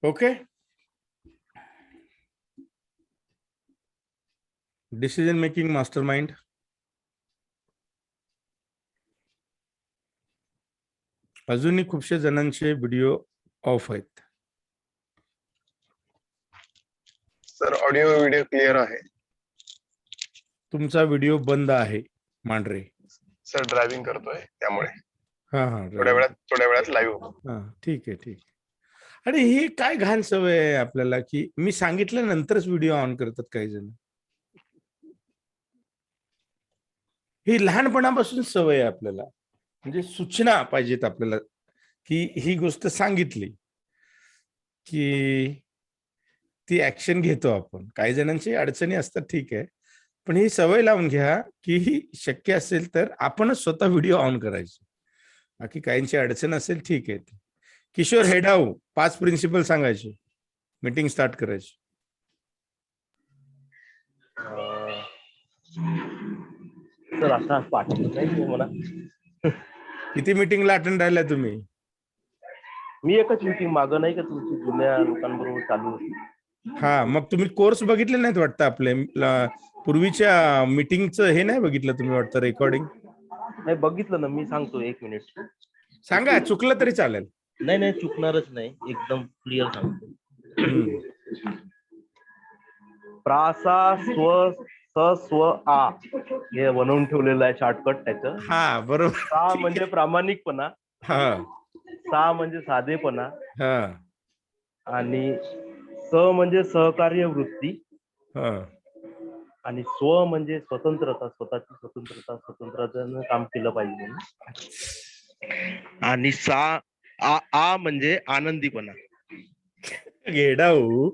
Okay. Decision making mastermind. अजूनही खूपशे जणांचे video off आहेत. सर ऑडिओ व्हिडिओ क्लिअर आहे. तुमचा व्हिडिओ बंद आहे मांढरे. सर ड्रायव्हिंग करतोय त्यामुळे हा हा थोड्या वेळात लाईव्ह. हा ठीक आहे ठीक आहे. आणि ही काय घाण सवय आहे आपल्याला की मी सांगितल्यानंतरच व्हिडिओ ऑन करतात काही जण. ही लहानपणापासून सवय आहे आपल्याला. म्हणजे सूचना पाहिजेत आपल्याला की ही गोष्ट सांगितली की ती ऍक्शन घेतो आपण. काही जणांची अडचणी असतात ठीक आहे, पण ही सवय लावून घ्या की शक्य असेल तर आपणच स्वतः व्हिडिओ ऑन करायचे. बाकी काहींची अडचण असेल ठीक आहे. किशोर हेडाऊ 5 प्रिन्सिपल सांगायचे, मीटिंग स्टार्ट करायची. सर आता पाठवत नाही मला. किती मीटिंगला अटेंड राहिला तुम्ही? मी एकच मीटिंग मागं नाही का तुमची जुन्या लोकांबरोबर चालू होती. हा मग तुम्ही कोर्स बघितले नाहीत वाटतं आपले पूर्वीच्या मीटिंगचं हे नाही बघितलं तुम्ही वाटतं रेकॉर्डिंग? नाही बघितलं ना, मी सांगतो 1 मिनिट. सांगा, चुकलं तरी चालेल. नाही चुकणारच नाही, एकदम क्लिअर सांगतो. प्रासा स्व स स्व आ हे बनवून ठेवलेलं आहे शॉर्टकट त्याचं. हा बरोबर. सा म्हणजे प्रामाणिकपणा, हा सा म्हणजे साधेपणा, हा आणि स म्हणजे सहकार्य वृत्ती, हा आणि स्व म्हणजे स्वतंत्रता, स्वतःची स्वतंत्रतेनं काम केलं पाहिजे म्हणून. आणि आ म्हणजे आनंदीपणा. गेडाऊ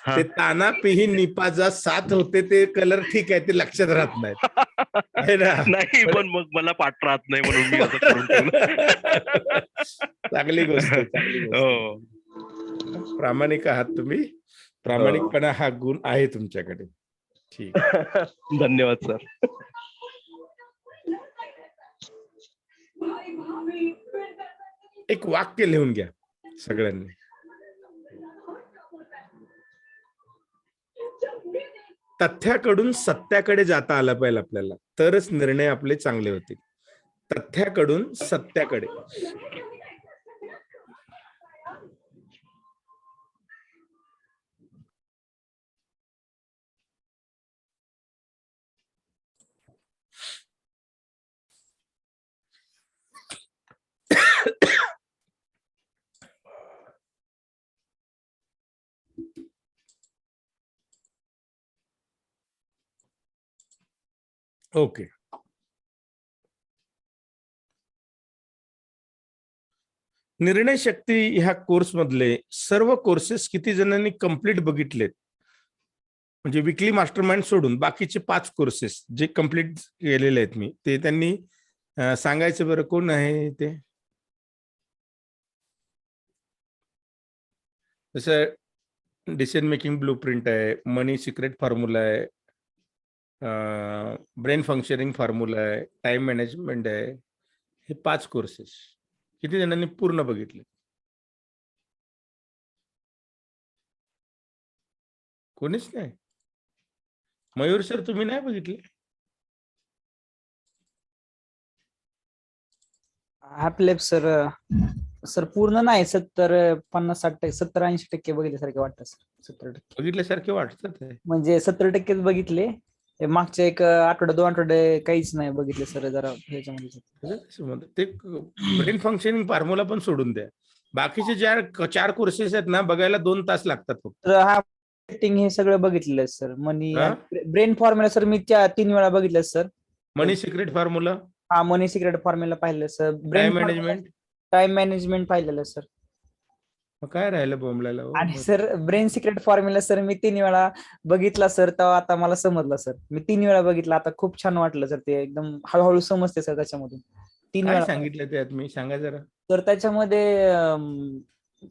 ते ताना पिही निपाजा साथ होते ते कलर ठीक आहे, ते लक्षात राहत नाही नाही, पण मग मला पाठ राहत नाही म्हणून मी असं करून ठेवलं. चांगली गोष्ट आहे. हो, प्रामाणिक आहात तुम्ही. प्रामाणिकपणा हा गुण आहे तुमच्याकडे. ठीक. धन्यवाद सर. एक वाक्य लिहून घ्या सगळ्यांनी. तथ्याकडून सत्याकडे जाता आलं पाहिजे आपल्याला, तरच निर्णय आपले चांगले होतील. तथ्याकडून सत्याकडे. ओके. निर्णय शक्ती ह्या कोर्स मधले सर्व कोर्सेस किती जणांनी कंप्लीट बघितलेत? म्हणजे विकली मास्टरमाइंड सोडून बाकीचे 5 कोर्सेस जे कंप्लीट केलेले आहेत मी, ते त्यांनी सांगायचं बरं. कोण आहे ते? जसं डिसिजन मेकिंग ब्लूप्रिंट आहे, मनी सिक्रेट फॉर्म्युला आहे, ब्रेन फंक्शनिंग फॉर्म्युला आहे, टाइम मॅनेजमेंट आहे. हे 5 कोर्सेस किती जणांनी पूर्ण बघितले? कोणीच नाही. मयूर सर तुम्ही नाही बघितले? आपले सर पूर्ण नाही, 70-50-60%, 70-80% बघितल्यासारखे वाटतं सर. 70% बघितल्यासारखे वाटतात. म्हणजे 70%च बघितले. मागच्या एक आठवडा 2 आठवडे काहीच नाही बघितले सर. जरा ह्याच्यामध्ये ते ब्रेन फंक्शनिंग फॉर्म्युला पण सोडून द्या. बाकीचे 4 कोर्सेस आहेत ना, बघायला 2 तास लागतात फक्त. हा हे सगळं बघितलेलं आहे sir. Money brain formula sir मी 3 वेळा बघितलं सर. मनी सिक्रेट फॉर्म्युला, हा मनी सिक्रेट फॉर्म्युला पाहिलं सर. टाइम मॅनेजमेंट पाहिलेलं सर. काय राहिलं बोंबलायला? आणि sir brain secret formula sir मी 3 वेळा बघितला सर. तेव्हा आता मला समजलं सर. मी 3 वेळा बघितला, आता खूप छान वाटलं सर. ते एकदम हळूहळू समजते सर त्याच्यामधून. 3 वेळा सांगितलं त्यात मी, सांगा जरा. तर त्याच्यामध्ये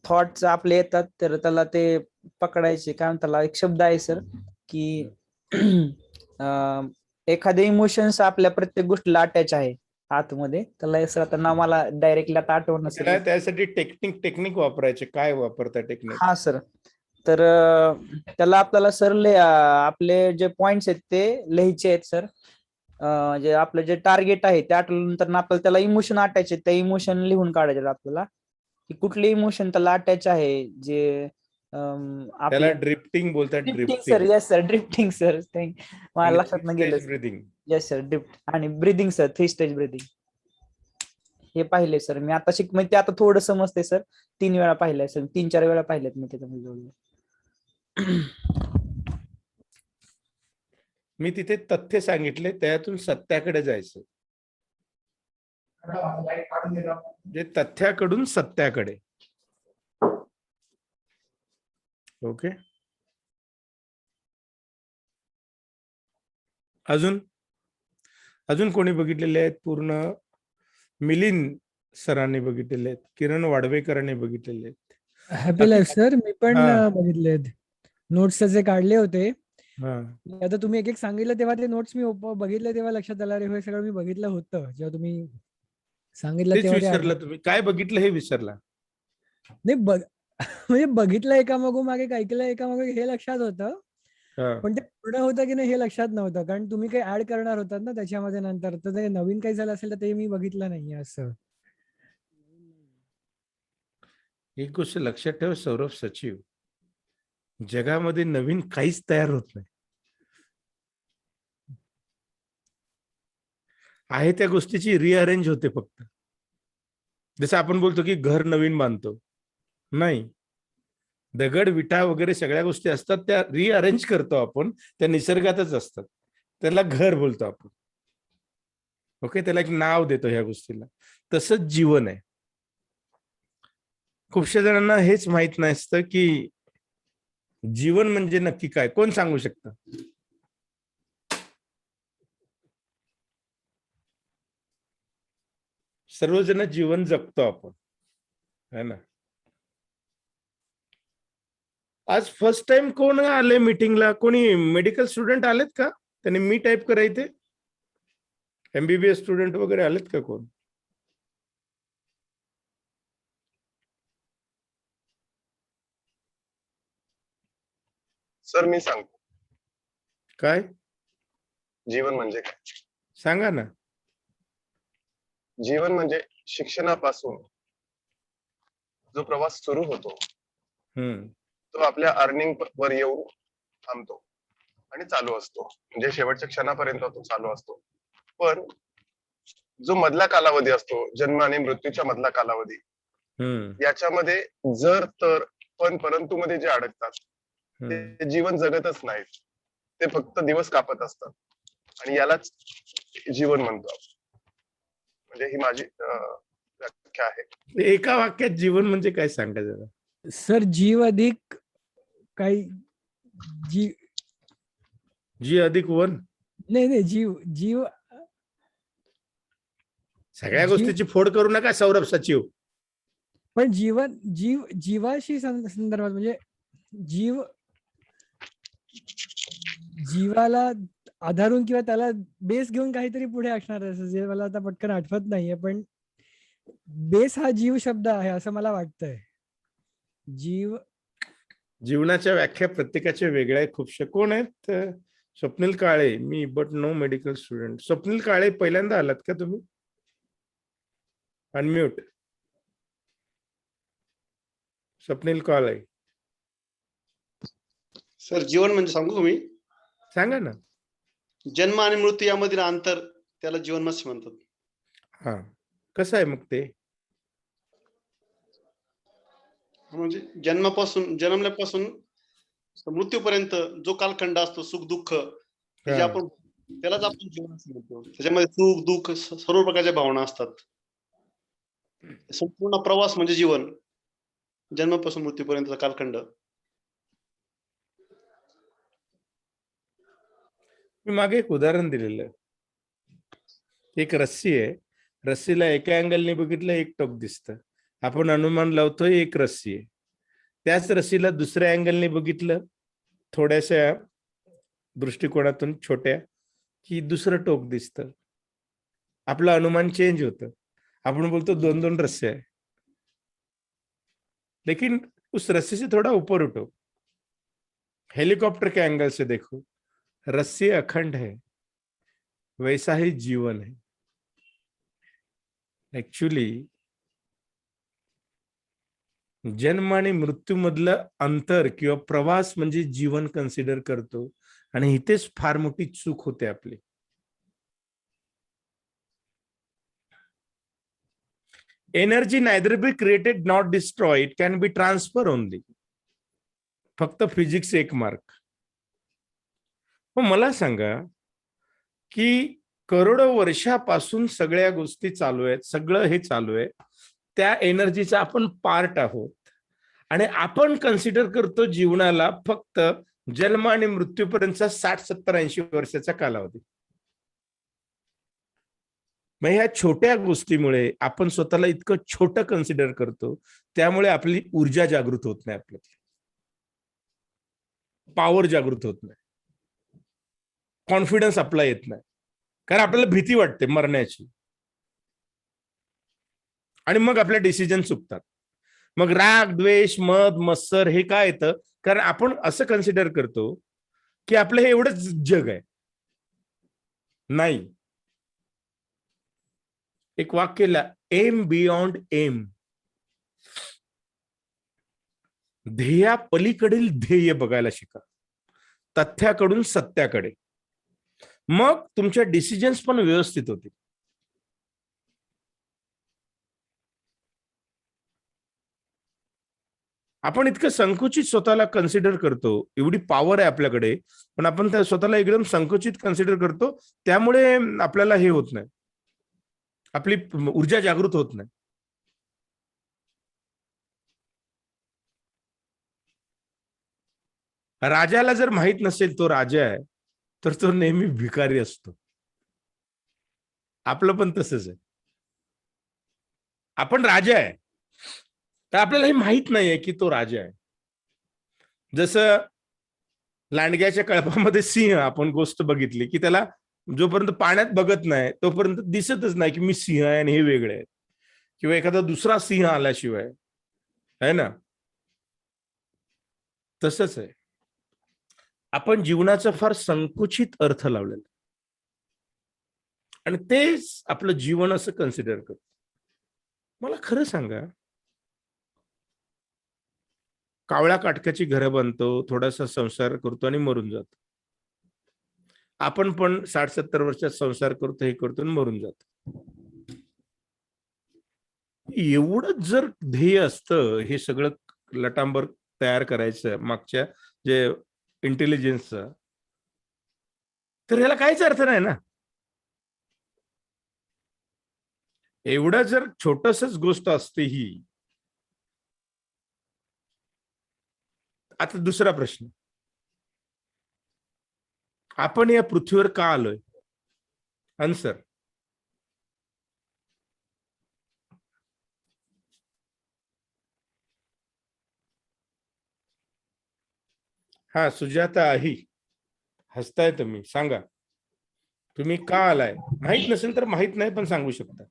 थॉट्स आपले येतात, तर त्याला ते पकडायचे. काय त्याला एक शब्द आहे सर की एखादे इमोशन्स आपल्या प्रत्येक गोष्टीला अटॅच आहे. आतमध्ये त्याला सर आता नाव मला डायरेक्टली आता आठवण त्याला त्यासाठी टेक्निक वापरायचे. काय वापरता टेक्निक? हा सर, तर त्याला आपल्याला सर आपले जे पॉइंट्स आहेत ते लिहायचे आहेत सर. जे आपलं जे टार्गेट आहे ते आठवल्यानंतर आपल्याला त्याला इमोशन अटॅच आहे, त्या इमोशन लिहून काढायचे आहेत आपल्याला, की कुठले इमोशन त्याला अटॅच आहे. जे त्याला आपले ड्रिफ्टिंग बोलतात. Drifting sir, drifting yes sir, drifting sir, मला आणि लक्षात नाही गेलं. ब्रीदिंग. येस सर, ड्रिफ्ट आणि ब्रिदिंग सर, 3 स्टेज ब्रिदिंग. हे पाहिले सर मी आता म्हणजे ते आता थोडं समजते सर. 3 वेळा पाहिलंय सर, 3-4 वेळा पाहिलेत मी त्याच्यामध्ये. मी तिथे तथ्य सांगितले, त्यातून सत्याकडे जायचं. जे तथ्याकडून सत्याकडे. ओके. अजून कोणी बघितलेले आहेत? पूर्ण मिलिंद सरांनी बघितलेले आहेत, किरण वाडवेकरांनी बघितलेले आहेत. हॅपी लाईफ सर, मी पण हा. बघितले नोट्स त्याचे काढले होते. हा. आता तुम्ही एक एक सांगितलं तेव्हा ते नोट्स मी बघितले तेव्हा लक्षात आलं, अरे हे सगळं मी बघितलं होतं. जेव्हा तुम्ही सांगितलं तेच तेव्हा ते विसरला तुम्ही. काय बघितलं हे विसरला. नाही म्हणजे बघितलं एकामागोमागे, ऐकलं एकामागे, हे लक्षात होतं. हा. पण ते पूर्ण होतं की नाही हे लक्षात नव्हतं, कारण तुम्ही काही ऍड करणार होतात ना त्याच्यामध्ये नंतर, तर ते नवीन काही झालं असेल तर ते मी बघितलं नाहीये असं. एक गोष्ट लक्षात ठेव सौरभ सचिव, जगामध्ये नवीन काहीच तयार होत नाही. आहे त्या गोष्टीची रिअरेंज होते फक्त. जसं आपण बोलतो की घर नवीन बांधतो, नाही, दगड विटा वगैरे सगळ्या गोष्टी असतात त्या रिअरेंज करतो आपण, त्या निसर्गातच असतात. त्याला घर बोलतो आपण. ओके, त्याला एक नाव देतो ह्या गोष्टीला. तसंच जीवन आहे. खूपशा जणांना हेच माहित नसतं की जीवन म्हणजे नक्की काय. कोण सांगू शकतं? सर्वजण जीवन जगतो आपण, है ना. आज फर्स्ट टाइम कोण आले मीटिंगला? कोणी मेडिकल स्टुडंट आलेत का? त्यांनी मी टाईप करायचे. MBBS स्टुडंट वगैरे आलेत का कोण? सर मी सांगतो काय जीवन म्हणजे काय. सांगा ना. जीवन म्हणजे शिक्षणापासून जो प्रवास सुरू होतो तो आपल्या अर्निंग वर येऊन थांबतो आणि चालू असतो, म्हणजे शेवटच्या क्षणापर्यंत तो चालू असतो. पण जो मधला कालावधी असतो, जन्म आणि मृत्यूच्या मधला कालावधी, याच्यामध्ये जर तर पण परंतु मध्ये जे अडकतात ते जीवन जगतच नाहीत, ते फक्त दिवस कापत असतात. आणि यालाच जीवन म्हणतो. म्हणजे ही माझी व्याख्या आहे. एका वाक्यात जीवन म्हणजे काय सांगा जरा. सर जीव अधिक काही जी अधिक वन. नाही जीव सगळ्या गोष्टीची फोड करू नका सौरभ सचिव. पण जीवाशी संदर्भात, म्हणजे जीवाला आधारून किंवा त्याला बेस घेऊन काहीतरी पुढे असणार आहे, जे मला आता पटकन आठवत नाहीये. पण बेस हा जीव शब्द आहे असं मला वाटतंय. जीवनाच्या व्याख्या प्रत्येकाच्या वेगळ्या आहेत. खूपशे कोण आहेत? स्वप्नील काळे. मी but no medical student. Swapnil Kale पहिल्यांदा आलात का तुम्ही? अनम्यूट. स्वप्नील काळे. सर जीवन म्हणजे सांगू तुम्ही? सांगा ना. जन्म आणि मृत्यू यामधील अंतर त्याला जीवन असे म्हणतात. हा, कसं आहे मग ते? म्हणजे जन्मल्यापासून मृत्यूपर्यंत जो कालखंड असतो, सुख दुःख, त्यालाच आपण जीवन असं म्हणतो. त्याच्यामध्ये सुख दुःख सर्व प्रकारच्या भावना असतात. संपूर्ण प्रवास म्हणजे जीवन, जन्मापासून मृत्यूपर्यंतचा कालखंड. मी मागे एक उदाहरण दिलेलं. एक रस्सी आहे, रस्सीला एका अँगलने बघितलं एक टोक दिसतं. आपण अनुमान लावतोय एक रस्सी आहे. त्याच रस्सीला दुसऱ्या अँगलने बघितलं, थोड्याशा दृष्टिकोनातून छोट्या, की दुसरं टोक दिसतं. आपलं अनुमान चेंज होतं. आपण बोलतो 2-2 रस्से आहे, लेकिन उस रस्से से थोड़ा ऊपर उठो, हेलीकॉप्टर के एंगल से देखो, रस्सी अखंड है, वैसा ही जीवन है. ऍक्च्युली जन्म आणि मृत्यू मधलं अंतर किंवा प्रवास म्हणजे जीवन कन्सिडर करतो, आणि इथेच फार मोठी चूक होते आपली. Energy neither be created not destroy, it can be transfer only. फक्त फिजिक्स एक मार्क. मग मला सांगा की करोडो वर्षापासून सगळ्या गोष्टी चालू आहेत, सगळं हे चालू आहे, त्या एनर्जीचा आपण पार्ट आहोत, आणि आपण कन्सिडर करतो जीवनाला फक्त जन्म आणि मृत्यूपर्यंतचा 60-70-80 वर्षाचा कालावधी. मग ह्या छोट्या गोष्टीमुळे आपण स्वतःला इतकं छोटं कन्सिडर करतो, त्यामुळे आपली ऊर्जा जागृत होत नाही, आपल्यातली पॉवर जागृत होत नाही, कॉन्फिडन्स आपला येत नाही, कारण आपल्याला भीती वाटते मरण्याची, आणि मग आपले डिसिजन चुकतात. मग राग, द्वेष, मद, मत्सर हे काय येतं? कारण आपण असं कन्सिडर करतो की आपलं हे एवढंच जग आहे. नाही, एक वाक्यला एम बियॉन्ड एम, ध्येया पलीकडील ध्येय बघायला शिका, तथ्याकडून सत्याकडे. मग तुमच्या डिसिजन्स पण व्यवस्थित होतील. आपण इतकं संकुचित स्वतःला कन्सिडर करतो, एवढी पॉवर आहे आपल्याकडे, पण आपण त्या स्वतःला एकदम संकुचित कन्सिडर करतो, त्यामुळे आपल्याला हे होत नाही, आपली ऊर्जा जागृत होत नाही. राजाला जर माहित नसेल तो राजा आहे, तर तो नेहमी भिकारी असतो. आपलं पण तसंच आहे. आपण राजा आहे, तर आपल्याला हे माहित नाहीये की तो राजा आहे. जसं लांडग्याच्या कळपामध्ये सिंह, आपण गोष्ट बघितली की त्याला जोपर्यंत पाण्यात बघत नाही तोपर्यंत दिसतच नाही की मी सिंह आहे आणि हे वेगळे आहे, किंवा एखादा दुसरा सिंह आल्याशिवाय, है ना. तसंच आहे, आपण जीवनाचा फार संकुचित अर्थ लावलेला, आणि तेच आपलं जीवन असं कन्सिडर करतो. मला खरं सांगा, कावळ्या काटकाची घरं बांधतो, थोडासा संसार करतो आणि मरून जातो. आपण पण 60-70 वर्षात संसार करतो, हे करतो आणि मरून जातो. एवढं जर ध्येय असतं, हे सगळं लटांबर तयार करायचं मागच्या जे इंटेलिजन्सचं, तर याला काहीच अर्थ नाही ना. एवढं जर छोटसच गोष्ट असते ही. आता दुसरा प्रश्न, आपण या पृथ्वीवर का आलोय? आन्सर. हा, सुजाता आही, हसताय तुम्ही, सांगा तुम्ही का आलाय? माहित नसेल तर माहित नाही पण सांगू शकता.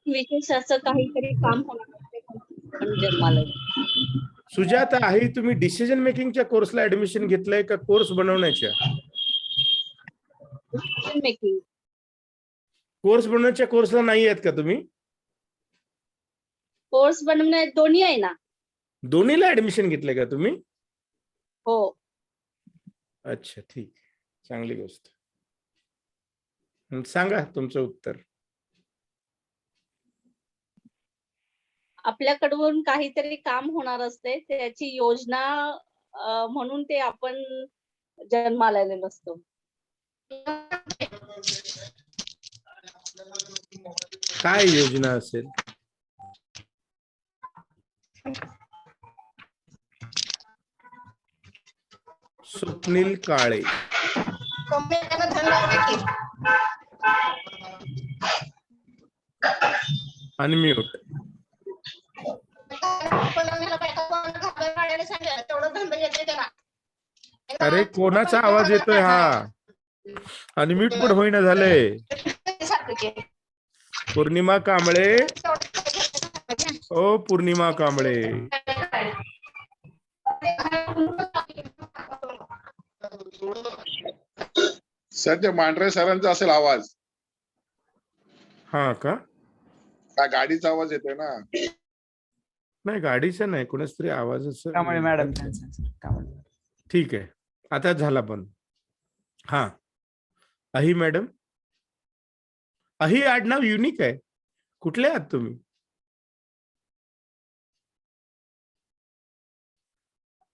विशेष असं काहीतरी काम होणार पण जन्माला. सुजाता आहे, तुम्ही डिसिजन मेकिंगच्या कोर्सला ऍडमिशन घेतलंय का कोर्स बनवण्याच्या? मेकिंग कोर्स बनवण्याच्या कोर्सला नाही आहेत का तुम्ही? कोर्स बनवणे दोन्ही आहे ना. दोन्हीला ऍडमिशन घेतलंय का तुम्ही? हो. अच्छा, ठीक, चांगली गोष्ट. सांगा तुमचं उत्तर. आपल्याकडून काहीतरी काम होणार असते, त्याची योजना म्हणून ते आपण जन्माला आलेलो असतो. काय योजना असेल? स्वप्नील काळे. अनम्यूट. तेवढं धंदा येते त्याला. अरे कोणाचा आवाज येतोय हा? अनम्यूट पण होईना झालंय. पौर्णिमा कांबळे, ओ पौर्णिमा कांबळे. सर ते मांढरे सरांचा असेल आवाज. हा का? काय गाडीचा आवाज येतोय ना. नाही गाडीचा नाही, कोणाच तरी आवाज. कांबळे मॅडम कांबळे. ठीक आहे, आता झाला पण. हा, अही मॅडम. अही आडनाव युनिक आहे. कुठले आहात तुम्ही?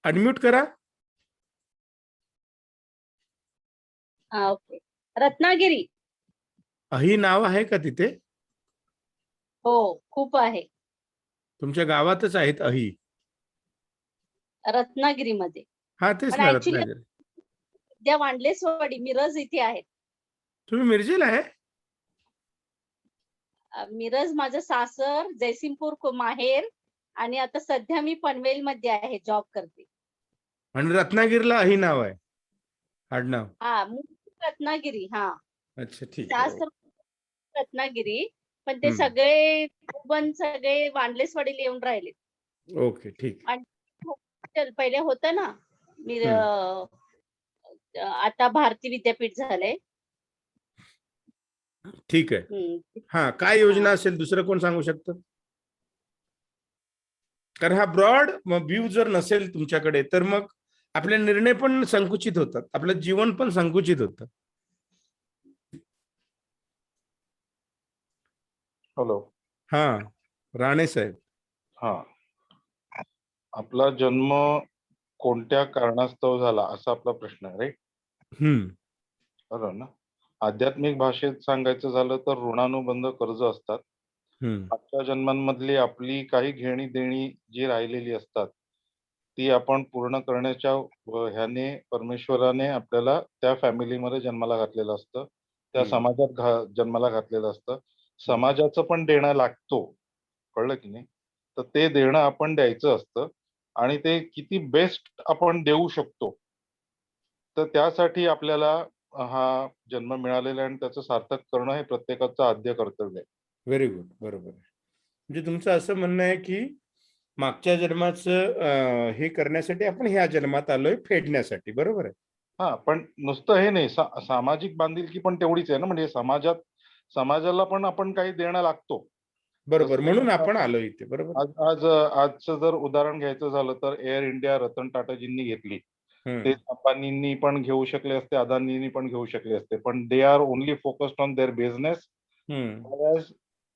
अनम्यूट करा. ओके. रत्नागिरी. अही नाव आहे का तिथे? हो, खूप आहे तुमच्या गावातच आहेत अही? रत्नागिरीमध्ये. हा तेच पण ना, ऍक्च्युली रत्नागिरी. त्या वांडलेसवाडी मिरज इथे आहेत. तुम्ही मिरजेला आहे? मिरज माझं सासर, जयसिंगपूर माहेर, आणि आता सध्या मी पनवेल मध्ये आहे, जॉब करते. आणि रत्नागिरीला अही नाव आहे आडनाव? हा, रत्नागिरी. हा, अच्छा ठीक आहे. सासर रत्नागिरी, पण ते हम्म. सगळे सगळे वांडलेसवाडीला येऊन राहिले. ओके ठीक आहे. आणि पहिले होतं ना, मी आता भारती विद्यापीठ झालंय. ठीक आहे. हा, काय योजना असेल दुसरं कोण सांगू शकतं? कारण हा ब्रॉड व्ह्यू जर नसेल तुमच्याकडे तर मग आपले निर्णय पण संकुचित होतात, आपलं जीवन पण संकुचित होतं. हॅलो. हा, राणे साहेब. हा, आपला जन्म कोणत्या कारणास्तव झाला असा आपला प्रश्न आहे, राईट? बरोबर ना. आध्यात्मिक भाषेत सांगायचं झालं तर ऋणानुबंध कर्ज असतात. मागच्या जन्मांमधली आपली काही घेणी देणी जी राहिलेली असतात ती आपण पूर्ण करण्याच्या ह्याने परमेश्वराने आपल्याला त्या फॅमिलीमध्ये जन्माला घातलेलं असतं, त्या समाजात जन्माला घातलेलं असतं. समाजाचं पण देणं लागतो, कळलं की नाही? तर ते देणं आपण द्यायचं असतं आणि ते किती बेस्ट आपण देऊ शकतो, तर त्यासाठी आपल्याला हा जन्म मिळालेला आहे आणि त्याचं सार्थक करणं हे प्रत्येकाचं आद्य कर्तव्य आहे. व्हेरी गुड, बरोबर आहे. म्हणजे तुमचं असं म्हणणं आहे की मागच्या जन्माचं हे करण्यासाठी आपण ह्या जन्मात आलोय, फेडण्यासाठी, बरोबर आहे? हा, पण नुसतं हे नाही, सामाजिक बांधिलकी पण तेवढीच आहे ना. म्हणजे समाजाला पण आपण काही देणं लागतो. बरोबर, म्हणून आपण आलो इथे, बरोबर. आजचं जर उदाहरण घ्यायचं झालं तर एअर इंडिया रतन टाटाजींनी घेतली. ते अंबानींनी पण घेऊ शकले असते, अदानींनी पण घेऊ शकले असते, पण they are only focused on their business.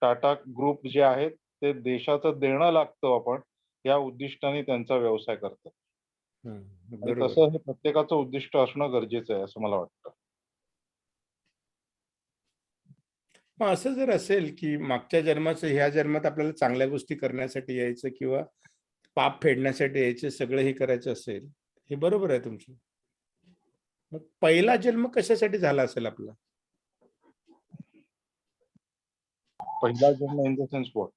Tata group जे आहेत ते देशाचं देणं लागतं आपण या उद्दिष्टाने त्यांचा व्यवसाय करतात. आणि तसं हे प्रत्येकाचं उद्दिष्ट असणं गरजेचं आहे असं मला वाटतं. मग असं जर असेल की मागच्या जन्माचं ह्या जन्मात आपल्याला चांगल्या गोष्टी करण्यासाठी यायचं किंवा पाप फेडण्यासाठी यायचं, सगळं हे करायचं असेल, हे बरोबर आहे तुमचं. मग पहिला जन्म कशासाठी झाला असेल आपला? पहिला जन्म इन द सेन्स व्हॉट?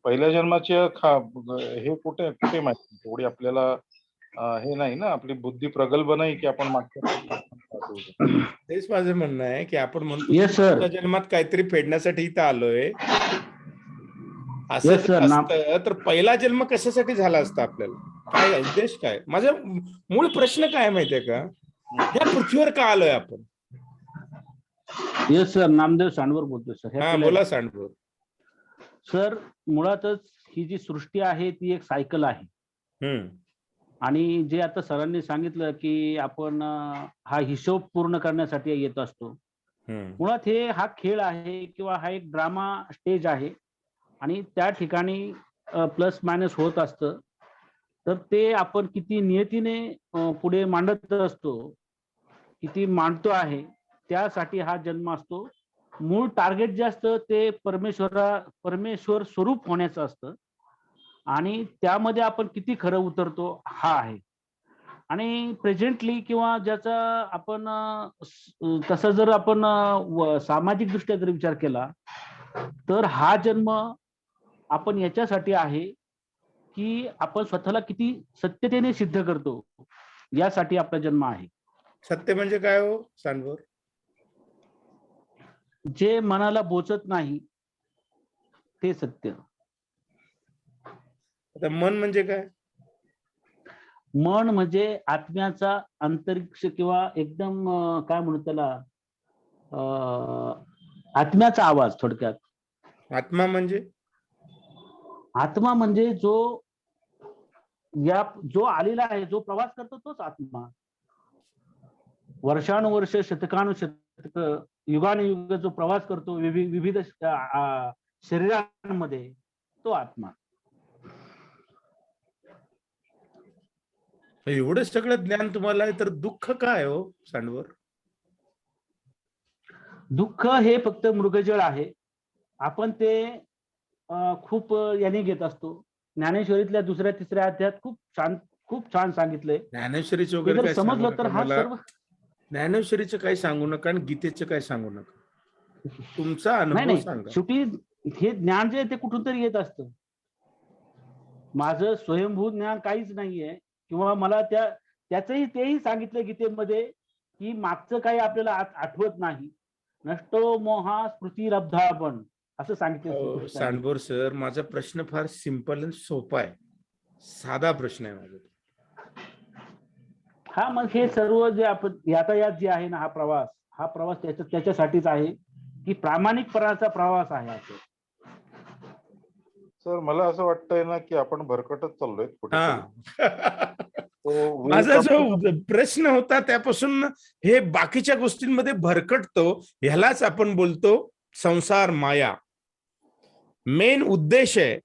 पहिल्या जन्माचे हे कुठे माहिती, तेवढी आपल्याला हे नाही ना, आपली बुद्धी प्रगल्भ नाही की आपण मागच्या. तेच माझं म्हणणं आहे की आपण म्हणतो मागच्या जन्मात काहीतरी फेडण्यासाठी इथं आलोय, असं जर असतं तर पहिला जन्म कशासाठी झाला असता आपल्याला? काय उद्देश काय? माझा मूळ प्रश्न काय माहितीये का, ह्या पृथ्वीवर का आलोय आपण? येस सर, नामदेव सांडवर बोलतोय सर. हा, बोला सांडवर. सर, मुळातच ही जी सृष्टी आहे ती एक सायकल आहे. आणि जे आता सरांनी सांगितलं की आपण हा हिशोब पूर्ण करण्यासाठी येत असतो. मुळात हा खेळ आहे किंवा हा एक ड्रामा स्टेज आहे आणि त्या ठिकाणी प्लस मायनस होत असतं. तर ते आपण किती नियतीने पुढे मांडत असतो, किती मांडतो आहे, त्यासाठी हा जन्म असतो. मूळ टार्गेट जे असतं ते परमेश्वर स्वरूप होण्याचं असतं आणि त्यामध्ये आपण किती खरं उतरतो हा आहे. आणि प्रेझेंटली किंवा ज्याचा आपण तसं जर आपण सामाजिक दृष्ट्या जर विचार केला तर हा जन्म आपण याच्यासाठी आहे की आपण स्वतःला किती सत्यतेने सिद्ध करतो यासाठी आपला जन्म आहे. सत्य म्हणजे काय हो सांडवर? जे मनाला बोचत नाही ते सत्य. आता मन म्हणजे काय? मन म्हणजे आत्म्याचा अंतरिक्ष किंवा एकदम काय म्हणू त्याला, आत्म्याचा आवाज. थोडक्यात आत्मा म्हणजे आत्मा म्हणजे जो आलेला आहे, जो प्रवास करतो तोच आत्मा. वर्षानुवर्ष, शतकानुशतक, युगानुयुग जो प्रवास करतो विविध शरीरांमध्ये, तो आत्मा. एवढं सगळं ज्ञान तुम्हाला आहे तर दुःख काय हो सांडवर? दुःख हे फक्त मृगजळ आहे. आपण ते खूप याने घेत असतो. ज्ञानेश्वरीतल्या 2-3 अध्यायात खूप छान सांगितलंय. ज्ञानेश्वरीचं ते वगैरे जर काय सांगू समजलं तर नका हा मला. सर्व ज्ञानेश्वरीचं काही सांगू नका आणि गीतेचं काही सांगू नका. तुमचा नाही अनुभव नाही सांगा. शेवटी हे ज्ञान जे आहे ते कुठून तरी येत असतं. माझं स्वयंभू ज्ञान काहीच नाहीये, किंवा मला तेही सांगितलं गीतेमध्ये की मागचं काही आपल्याला आठवत नाही. नष्टो मोहा स्मृतिरब्धा आपण, असं सांगितलं श्रीकृष्णाने. सांडभोर सर, माझा प्रश्न फार सिंपल आणि सोपा आहे. साधा प्रश्न आहे माझा. हा, मग हे सर्व जे आपण यातायात जे आहे ना, हा प्रवास त्याच्यासाठीच आहे की प्रामाणिकपणाचा प्रवास आहे असं. सर मला असं वाटतंय ना की आपण भरकटच चाललोय कुठे. माझा जो प्रश्न होता त्यापासून हे बाकीच्या गोष्टींमध्ये भरकटतो. ह्यालाच आपण बोलतो संसार माया. मेन उद्देश आहे.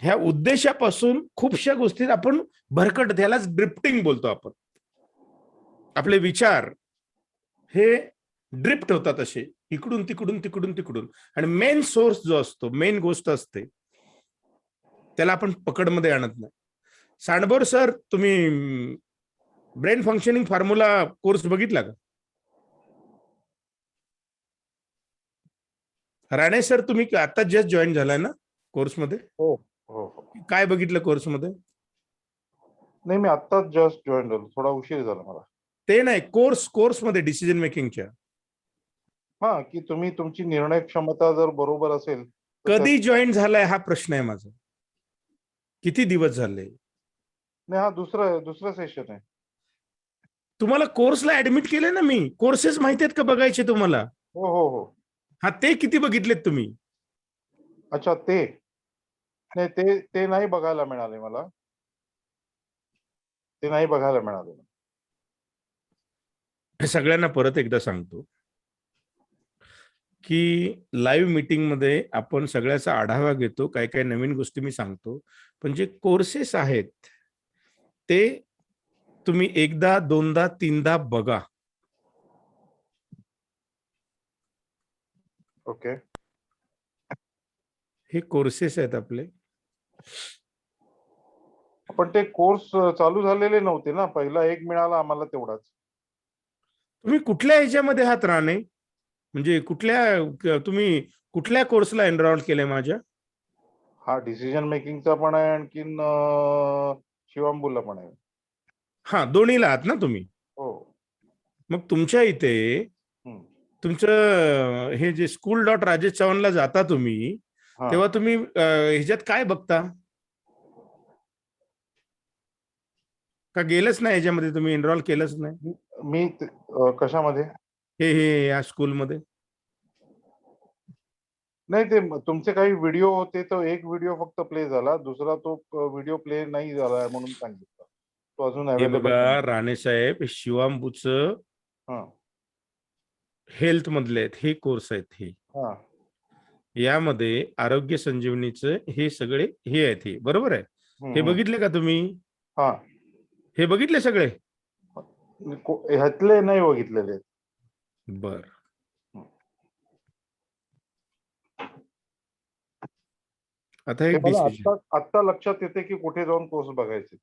ह्या उद्देशापासून खूपशा गोष्टीत आपण भरकट, ह्यालाच ड्रिफ्टिंग बोलतो आपण. आपले विचार हे ड्रिफ्ट होतात असे, इकडून तिकडून. आणि मेन सोर्स जो असतो, मेन गोष्ट असते, त्याला आपण पकडमध्ये आणत नाही. सांडभोर सर, तुम्ही ब्रेन फंक्शनिंग फॉर्म्युला कोर्स बघितला का? राणे सर, तुम्ही आता जस्ट जॉईन झालाय ना कोर्समध्ये? हो. काय बघितलं कोर्समध्ये? नाही, मी आत्ताच जस्ट जॉईन झालो, थोडा उशीर झाला मला. ते नाही, कोर्समध्ये डिसिजन मेकिंगच्या. हा, की तुम्ही तुमची निर्णय क्षमता जर बरोबर असेल. कधी जॉईन झालाय हा प्रश्न आहे माझा. किती दिवस झाले? नाही, हा दुसरं सेशन आहे. तुम्हाला कोर्सला ऍडमिट केले ना मी. कोर्सेस माहिती आहेत का बघायचे तुम्हाला? हो. हा, ते किती बघितलेत तुम्ही? अच्छा, नाही, ते नाही बघायला मिळाले मला. सगळ्यांना परत एकदा सांगतो की लाईव्ह मीटिंग मध्ये आपण सगळ्याचा आढावा घेतो. काय काय नवीन गोष्टी मी सांगतो, पण जे कोर्सेस आहेत ते तुम्ही 1दा 2दा 3दा बघा. ओके. हे कोर्सेस आहेत आपले. पण ते कोर्स चालू झालेले नव्हते ना. पहिला एक मिळाला आम्हाला तेवढाच. तुम्ही कुठल्या ह्याच्यामध्ये आहात राणे? म्हणजे तुम्ही कुठल्या कोर्सला एनरोल केलंय माझ्या? हा, डिसिजन मेकिंगचा पण आहे, आणखीन शिवांबूला पण आहे. हा, दोन्हीला आहात ना तुम्ही? हो. मग तुमच्या इथे तुमचं हे जे school.rajesh चव्हाणला जाता तुम्ही, तेव्हा तुम्ही ह्याच्यात काय बघता? का गेलंच नाही ह्याच्यामध्ये? तुम्ही एनरोल केलंच नाही? मी कशामध्ये? हे या स्कूलमध्ये? नाही, ते तुमचे काही व्हिडिओ होते, तो एक व्हिडिओ फक्त प्ले झाला, दुसरा तो व्हिडिओ प्ले नाही झाला म्हणून सांगितलं. तो अजून अवेलेबल बघा राणे साहेब, शिवांबूचं हेल्थ मधले आहेत हे कोर्स आहेत. हे यामध्ये आरोग्य संजीवनीचं हे सगळे हे आहेत. हे बरोबर आहे. हे बघितले का तुम्ही? हे बघितले सगळे? ह्यातले नाही बघितलेले. बर. आता एक आता लक्षात येते की कुठे जाऊन कोर्स बघायचे.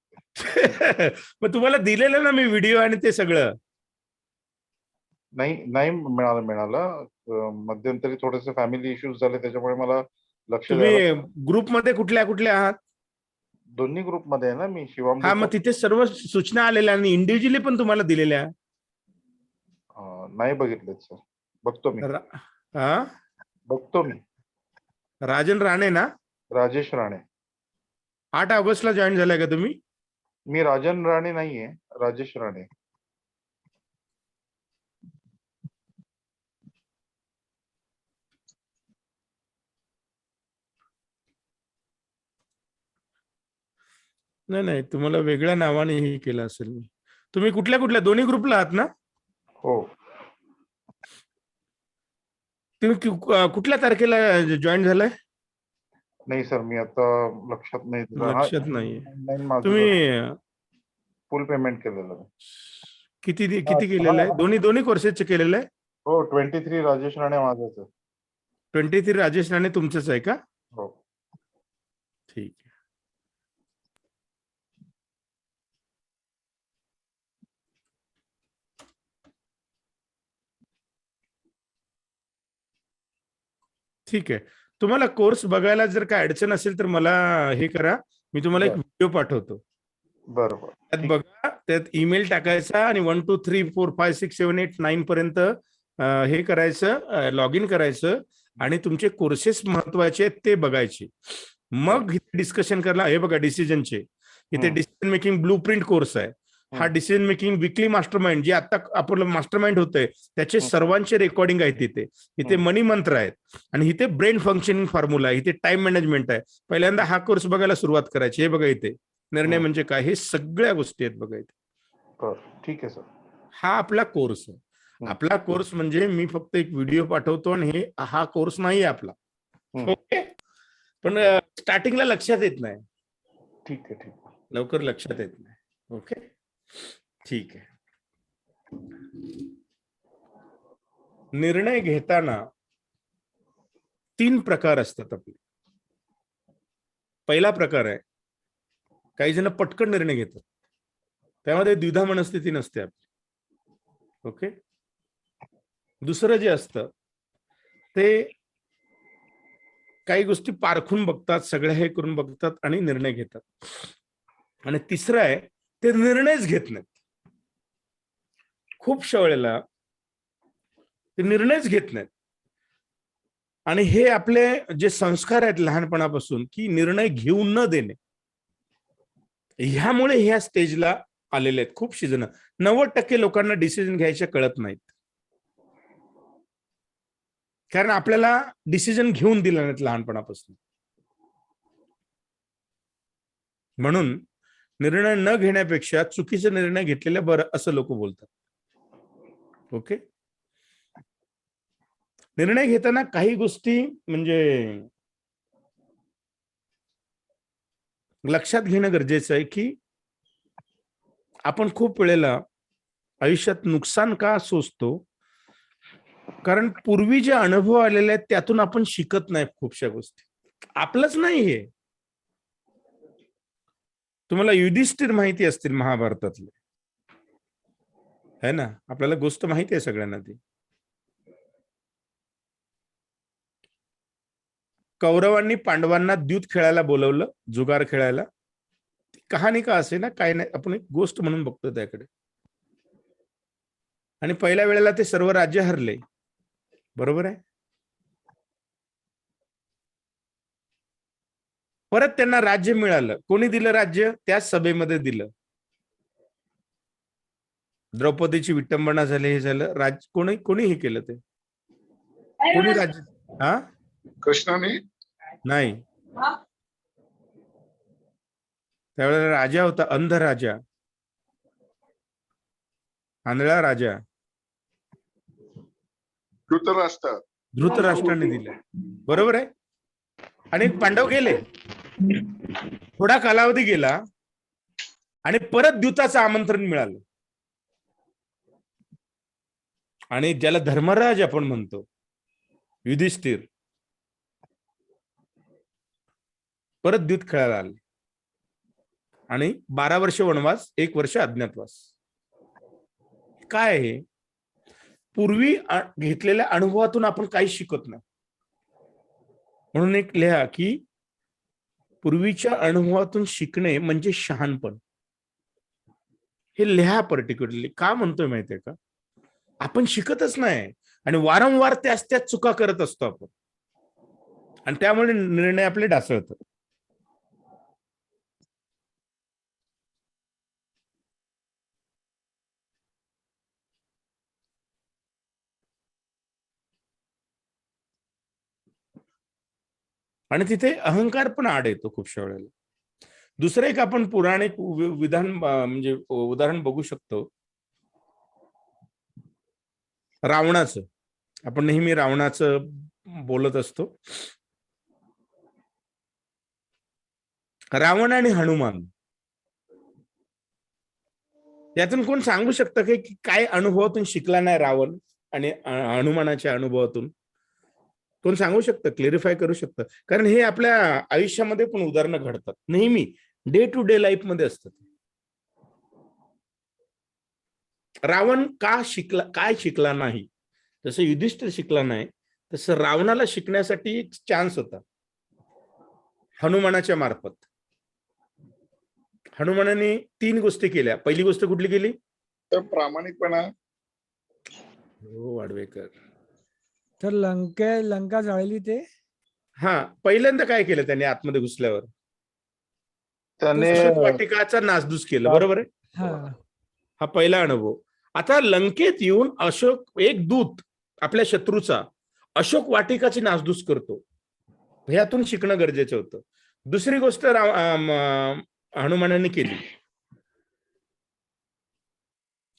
मग तुम्हाला दिलेलं ना मी व्हिडिओ आणि ते सगळं? नाही मिळालं. मध्यंतरी थोडेसे फॅमिली इश्यूज झाले, त्याच्यामुळे मला लक्ष तुम्ही ग्रुपमध्ये कुठल्या आहात? दोन्ही ग्रुपमध्ये आहे ना मी, शिवाम हा, मग तिथे सर्व सूचना आलेल्या आणि इंडिव्हिज्युअली पण तुम्हाला दिलेल्या. नाही बघितलेत सर, बघतो मी. हा, बघतो मी. राजन राणे ना? राजेश राणे. 8 ऑगस्टला जॉईन झालाय का तुम्ही? मी राजन राणे नाहीये, राजेश राणे. नाही नाही, तुम्हाला वेगळ्या नावाने हे केलं असेल मी. तुम्ही कुठल्या दोन्ही ग्रुपला आहात ना? हो. तुम्ही कुठल्या तारखेला जॉईन झालाय? नाही सर, मी आता लक्षात नाही. लक्षात नाहीये. तुम्ही तुम्ही फुल पेमेंट केलेलं आहे. किती केलेलं आहे? दोन्ही कोर्सेसचे केलेलं आहे? हो, 23 राजेश राणे माझंच आहे. 23 राजेश राणे तुमचंच आहे का? हो. ठीक आहे. ठीक आहे. तुम्हाला कोर्स बघायला जर काय अडचण असेल तर मला हे करा, मी तुम्हाला एक व्हिडिओ पाठवतो. बरोबर. त्यात बघा, त्यात ईमेल टाकायचा आणि 1 2 3 4 5 6 7 8 9 पर्यंत हे करायचं, लॉग इन करायचं आणि तुमचे कोर्सेस महत्वाचे आहेत ते बघायचे. मग डिस्कशन करायला. हे बघा, डिसिजनचे इथे decision making blue print course आहे. हा डिसिजन मेकिंग विकली मास्टरमाइंड, जे आता आपलं मास्टरमाइंड होतंय त्याचे सर्वांचे रेकॉर्डिंग आहेत इथे. इथे मनी मंत्र आहेत आणि इथे ब्रेन फंक्शनिंग फॉर्म्युला आहे, इथे टाइम मॅनेजमेंट आहे. पहिल्यांदा हा कोर्स बघायला सुरुवात करायची. हे बघा, इथे निर्णय म्हणजे काय, हे सगळ्या गोष्टी आहेत बघा इथे. ठीक आहे सर. हा आपला कोर्स आहे. आपला कोर्स म्हणजे मी फक्त एक व्हिडिओ पाठवतो आणि हा कोर्स नाही आहे आपला. ओके, पण स्टार्टिंगला लक्षात येत नाही. ठीक आहे, ठीक आहे. लवकर लक्षात येत नाही. ओके, ठीक आहे. निर्णय घेताना 3 प्रकार असतात आपले. पहिला प्रकार आहे, काही जण पटकन निर्णय घेतात, त्यामध्ये द्विधा मनस्थिती नसते आपली. ओके. दुसरं जे असतं ते काही गोष्टी पारखून बघतात, सगळ्या हे करून बघतात आणि निर्णय घेतात. आणि तिसरं आहे, ते निर्णयच घेत नाहीत. खूपशा वेळेला ते निर्णयच घेत नाहीत. आणि हे आपले जे संस्कार आहेत लहानपणापासून, की निर्णय घेऊ न देणे, ह्यामुळे ह्या स्टेजला आलेले आहेत खूपशी जण. 90% लोकांना डिसिजन घ्यायचे कळत नाहीत, कारण आपल्याला डिसिजन घेऊन दिला नाहीत लहानपणापासून. म्हणून निर्णय न घेण्यापेक्षा चुकीचे निर्णय घेतलेले बरं असं लोक बोलतात. ओके. निर्णय घेताना काही गोष्टी म्हणजे लक्षात घेणं गरजेचं आहे, की आपण खूप वेळेला आयुष्यात नुकसान का सोचतो, कारण पूर्वी जे अनुभव आलेले आहेत त्यातून आपण शिकत नाही खूपशा गोष्टी. आपलंच नाही हे. तुम्हाला युधिष्ठिर माहिती असतील महाभारतातले, है ना? आपल्याला गोष्ट माहिती आहे सगळ्यांना ती. कौरवांनी पांडवांना द्यूत खेळायला बोलवलं, जुगार खेळायला. कहाणी का असे ना, काय नाही, आपण एक गोष्ट म्हणून बघतो त्याकडे. आणि पहिल्या वेळेला ते सर्व राज्य हरले, बरोबर आहे. परत त्यांना राज्य मिळालं. कोणी दिलं राज्य? त्याच सभेमध्ये दिलं. द्रौपदीची विटंबना झाली, हे झालं. कोणी हे केलं? ते कोणी राज्य? हा, कृष्णाने नाही. त्यावेळेला राजा होता, अंध राजा, आंधळा राजा, धृतराष्ट्राने दिलं, बरोबर आहे. आणि पांडव गेले. थोडा कालावधी गेला आणि परत द्यूताचं आमंत्रण मिळालं. आणि ज्याला धर्मराज आपण म्हणतो, युधिष्ठिर, परत द्यूत खेळायला आले. आणि 12 वर्ष वनवास, 1 वर्ष अज्ञातवास. काय आहे? पूर्वी घेतलेल्या अनुभवातून आपण काही शिकत नाही. म्हणून एक लिहा, की पूर्वीच्या अनुभवातून शिकणे म्हणजे शहाणपण. हे लिहा पर्टिक्युलरली. का म्हणतोय माहितीये का? आपण शिकतच नाही आणि वारंवार त्याच चुका करत असतो आपण, आणि त्यामुळे निर्णय आपले ढासळतात. आणि तिथे अहंकार पण आड येतो खूपशा वेळेला. दुसरं एक आपण पुराणिक विधान म्हणजे उदाहरण बघू शकतो, रावणाचं. आपण नेहमी रावणाचं बोलत असतो. रावण आणि हनुमान यातून कोण सांगू शकतं की काय अनुभवातून शिकला नाही रावण आणि हनुमानाच्या अनुभवातून? कोण सांगू शकतं, क्लेरिफाय करू शकतं? कारण हे आपल्या आयुष्यामध्ये पण उदाहरणं घडतात, नेहमी डे टू डे लाईफ मध्ये असतात. रावण का शिकला, काय शिकला नाही? जसं युधिष्ठिर शिकला नाही, तसं रावणाला शिकण्यासाठी एक चान्स होता हनुमानाच्या मार्फत. हनुमानाने 3 गोष्टी केल्या. पहिली गोष्ट कुठली केली? तर प्रामाणिकपणा. हो वाडवेकर. तर लंका जाळली ते. हा, पहिल्यांदा काय केलं त्यांनी आतमध्ये घुसल्यावर? त्याने अशोक वाटिकाचा नासधूस केलं, बरोबर आहे? हा हा पहिला अनुभव. आता लंकेत येऊन अशोक, एक दूत आपल्या शत्रूचा अशोक वाटिकाची नासधूस करतो, ह्यातून शिकणं गरजेचं होतं. दुसरी गोष्ट हनुमानाने केली.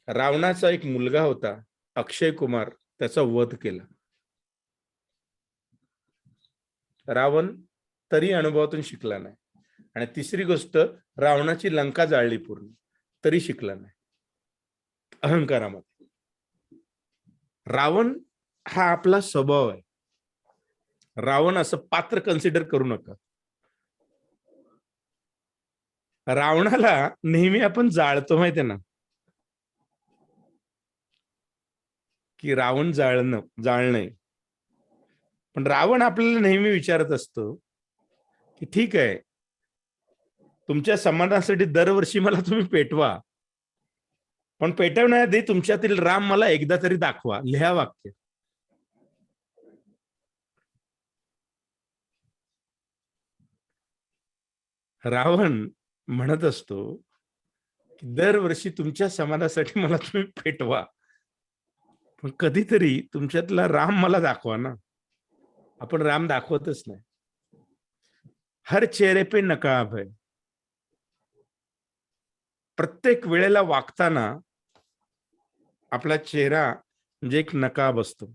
रावणाचा एक मुलगा होता अक्षय कुमार, त्याचा वध केला. रावण तरी अनुभवातून शिकला नाही. आणि तिसरी गोष्ट, रावणाची लंका जाळली पूर्ण, तरी शिकला नाही, अहंकारामध्ये. रावण हा आपला स्वभाव आहे. रावण असं पात्र कन्सिडर करू नका. रावणाला नेहमी आपण जाळतो, माहितीये ना, की रावण जाळणं. पण रावण आपल्याला नेहमी विचारत असतो की ठीक आहे, तुमच्या समाधानासाठी दरवर्षी मला तुम्ही पेटवा, पण पेटवण्याआधी तुमच्यातील राम मला एकदा तरी दाखवा. लिहा वाक्य. रावण म्हणत असतो की दरवर्षी तुमच्या समाधानासाठी मला तुम्ही पेटवा, पण कधीतरी तुमच्यातला राम मला दाखवा ना. आपण राम दाखवतच नाही. हर चेहरे पे नकाब है. प्रत्येक वेळेला वागताना आपला चेहरा म्हणजे एक नकाब असतो,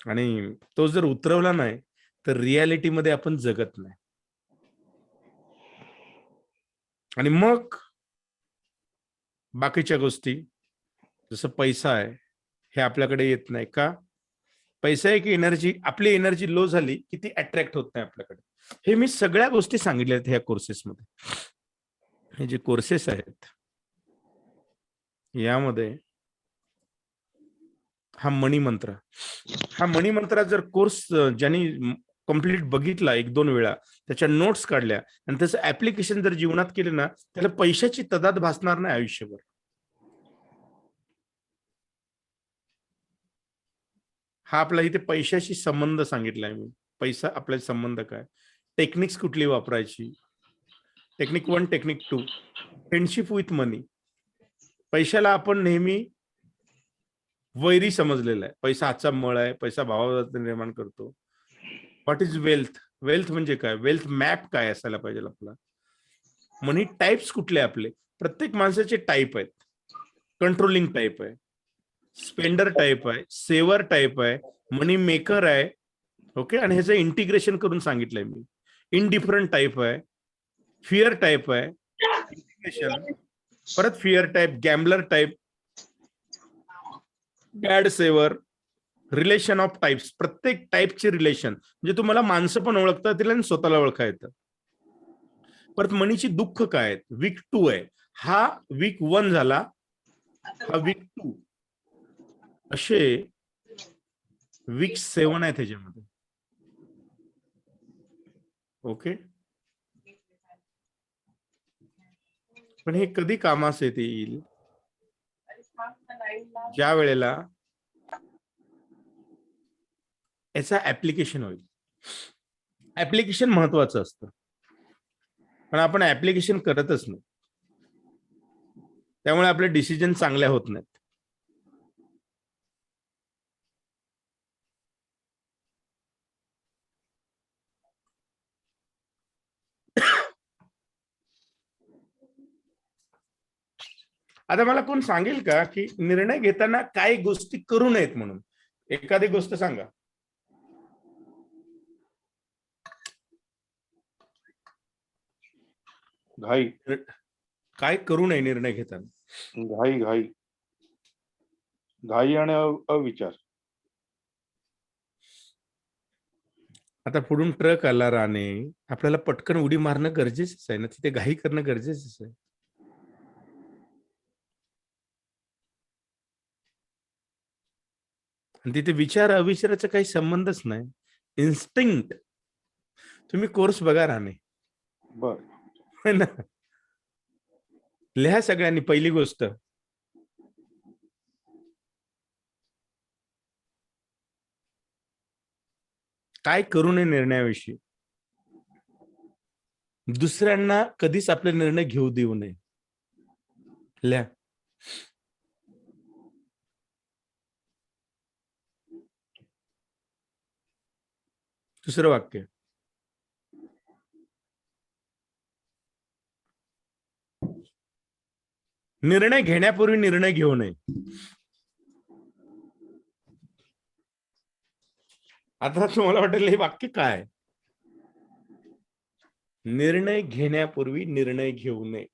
आणि तो जर उतरवला नाही तर रियालिटीमध्ये आपण जगत नाही. आणि मग बाकीच्या गोष्टी, जसं पैसा आहे, हे आपल्याकडे येत नाही. का? पैसा एक एनर्जी, आपली एनर्जी लो झाली की ती अट्रॅक्ट होत नाही आपल्याकडे. हे मी सगळ्या गोष्टी सांगितल्या आहेत ह्या कोर्सेसमध्ये. हे जे कोर्सेस आहेत यामध्ये हा मनी मंत्र जर कोर्स ज्यांनी कंप्लीट बघितला 1-2 वेळा, त्याच्या नोट्स काढल्या आणि त्याचं ऍप्लिकेशन जर जीवनात केलं ना, त्याला पैशाची तदाद भासणार नाही आयुष्यभर. हा आपला इथे पैशाशी संबंध सांगितलाय मी. पैसा आपला संबंध काय, टेक्निक्स कुठली वापरायची, टेक्निक 1, टेक्निक 2, फ्रेंडशिप विथ मनी. पैशाला आपण नेहमी वैरी समजलेला आहे. पैसा हातचा मळ आहे, पैसा भावाचा निर्माण करतो. What is wealth? वेल्थ म्हणजे काय? वेल्थ मॅप काय असायला पाहिजे आपला? मनी टाइप्स कुठले आपले? प्रत्येक माणसाचे टाईप आहेत. कंट्रोलिंग टाईप आहे, स्पेंडर टाईप आहे, सेवर टाईप आहे, मनी मेकर आहे. ओके, आणि ह्याचं इंटिग्रेशन करून सांगितलंय मी. इनडिफरंट टाईप आहे, फिअर टाईप आहे, इंटिग्रेशन, परत fear type, gambler type, bad saver, relation of types. प्रत्येक टाईपचे रिलेशन, म्हणजे तुम्हाला माणसं पण ओळखता येतील आणि स्वतःला ओळखता येतं. परत मनीची दुःख काय आहेत? वीक 2 आहे, हा वीक 1 झाला, हा वीक 2, असे वीक 7 आहे त्याच्यामध्ये. ओके, पण हे कधी कामास येईल? ज्या वेळेला याचा ऍप्लिकेशन होईल. ऍप्लिकेशन महत्वाचं असतं, पण आपण ऍप्लिकेशन करतच नाही, त्यामुळे आपले डिसिजन चांगल्या होत नाहीत. आता मला कोण सांगेल का की निर्णय घेताना काय गोष्टी करू नयेत म्हणून? एखादी गोष्ट सांगा. घाई काय करू नये निर्णय घेताना? घाई घाई घाई आणि अविचार. आता पुढून ट्रक आला राणे, आपल्याला पटकन उडी मारणं गरजेचंच आहे ना, तिथे घाई करणं गरजेचंच आहे. आणि तिथे विचार अविचाराचा काही संबंधच नाही, इन्स्टिंक्ट. तुम्ही कोर्स बघा राणे, बर ना. लिहा सगळ्यांनी. पहिली गोष्ट, काय करू नये निर्णयाविषयी. दुसऱ्यांना कधीच आपले निर्णय घेऊ देऊ नये. लिहा. दुसरं वाक्य, निर्णय घेण्यापूर्वी निर्णय घेऊ नये. आता तुम्हाला वाटेल हे वाक्य काय? निर्णय घेण्यापूर्वी निर्णय घेऊ नये.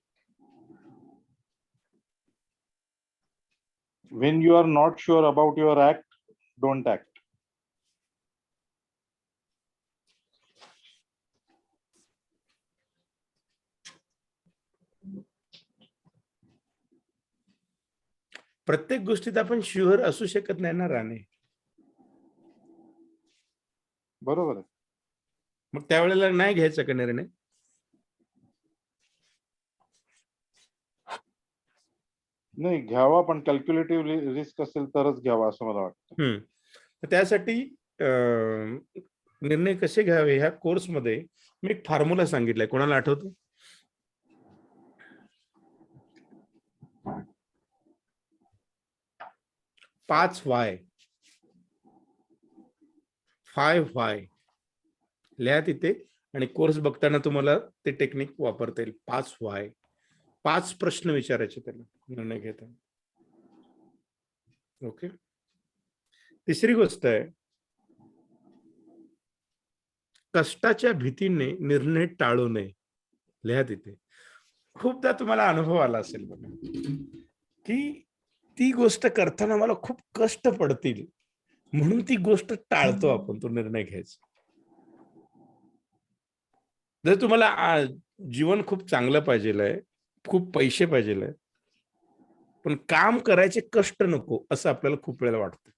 when you are not sure about your act, don't act. प्रत्येक गोष्टीत आपण शुअर असू शकत नाही ना राणे. बरोबर आहे. मग त्यावेळेला नाही घ्यायचा का निर्णय? नाही घ्यावा, पण कॅल्क्युलेटिव्ह रिस्क असेल तरच घ्यावा असं मला वाटतं. तर त्यासाठी निर्णय कसे घ्यावे ह्या कोर्समध्ये मी एक फॉर्म्युला सांगितलाय. कोणाला आठवतो? पाच वाय 5 वाय लिहा तिथे, आणि कोर्स बघताना तुम्हाला ते टेक्निक वापरता येईल. 5 वाय, 5 प्रश्न विचारायचे त्याला निर्णय घेताना. ओके. तिसरी गोष्ट आहे, कष्टाच्या भीतीने निर्णय टाळू नये. लिहा तिथे. खूपदा तुम्हाला अनुभव आला असेल बघा की ती गोष्ट करताना मला खूप कष्ट पडतील म्हणून ती गोष्ट टाळतो आपण, तो निर्णय घ्यायचा. जर तुम्हाला जीवन खूप चांगलं पाहिजे, खूप पैसे पाहिजे, पण काम करायचे कष्ट नको असं आपल्याला खूप वेळेला वाटतं.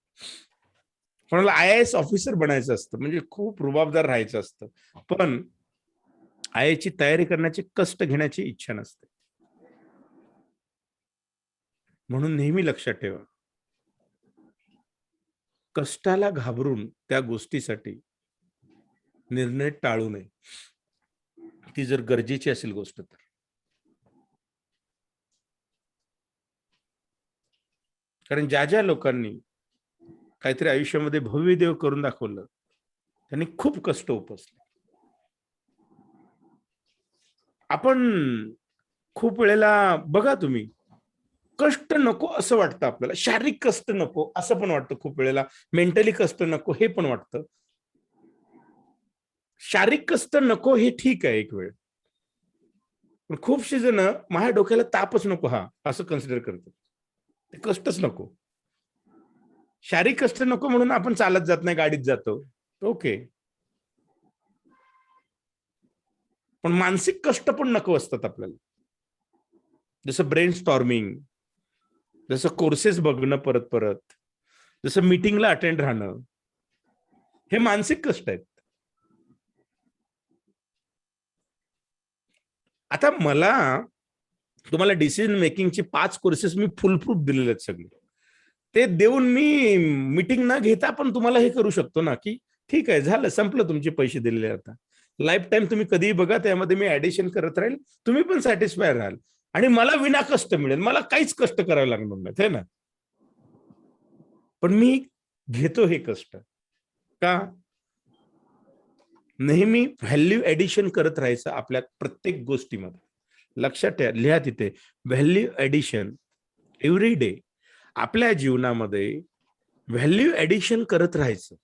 कोणाला IAS ऑफिसर बनायचं असतं, म्हणजे खूप रुबाबदार राहायचं असतं, पण IAS ची तयारी करण्याची, कष्ट घेण्याची इच्छा नसते. म्हणून नेहमी लक्षात ठेवा, कष्टाला घाबरून त्या गोष्टीसाठी निर्णय टाळू नये, ती जर गरजेची असेल गोष्ट तर. कारण ज्या ज्या लोकांनी काहीतरी आयुष्यामध्ये भव्य देव करून दाखवलं, त्यांनी खूप कष्ट उपसले. आपण खूप वेळेला बघा तुम्ही, कष्ट नको असं वाटतं आपल्याला, शारीरिक कष्ट नको असं पण वाटतं खूप वेळेला, मेंटली कष्ट नको हे पण वाटतं. शारीरिक कष्ट नको हे ठीक आहे एक वेळ, पण खूपशे जण माझ्या डोक्याला तापच नको हा असं कन्सिडर करतात. ते कष्टच नको. शारीरिक कष्ट नको म्हणून आपण चालत जात नाही, गाडीत जातो, ओके. पण मानसिक कष्ट पण नको असतात आपल्याला. जसं ब्रेन स्टॉर्मिंग, जसं कोर्सेस बघणं परत परत, जसं मीटिंगला अटेंड राहणं, हे मानसिक कष्ट आहेत. आता मला तुम्हाला डिसिजन मेकिंगचे 5 कोर्सेस मी फुलप्रूफ दिलेले आहेत सगळे. ते देऊन मी मीटिंग न घेता पण तुम्हाला हे करू शकतो ना, की ठीक आहे, झालं, संपलं, तुमचे पैसे दिलेले आता. लाईफ टाईम तुम्ही कधीही बघा, त्यामध्ये मी ऍडिशन करत राहील, तुम्ही पण सॅटिस्फाय राहाल आणि मला विना कष्ट मिळेल, मला काहीच कष्ट करावे लागणार नाहीत, है ना. पण मी घेतो हे कष्ट का? नेहमी व्हॅल्यू ऍडिशन करत राहायचं आपल्या प्रत्येक गोष्टीमध्ये. लक्षात ठेवा, लिहा तिथे, व्हॅल्यू ऍडिशन एव्हरी डे. आपल्या जीवनामध्ये व्हॅल्यू ऍडिशन करत राहायचं.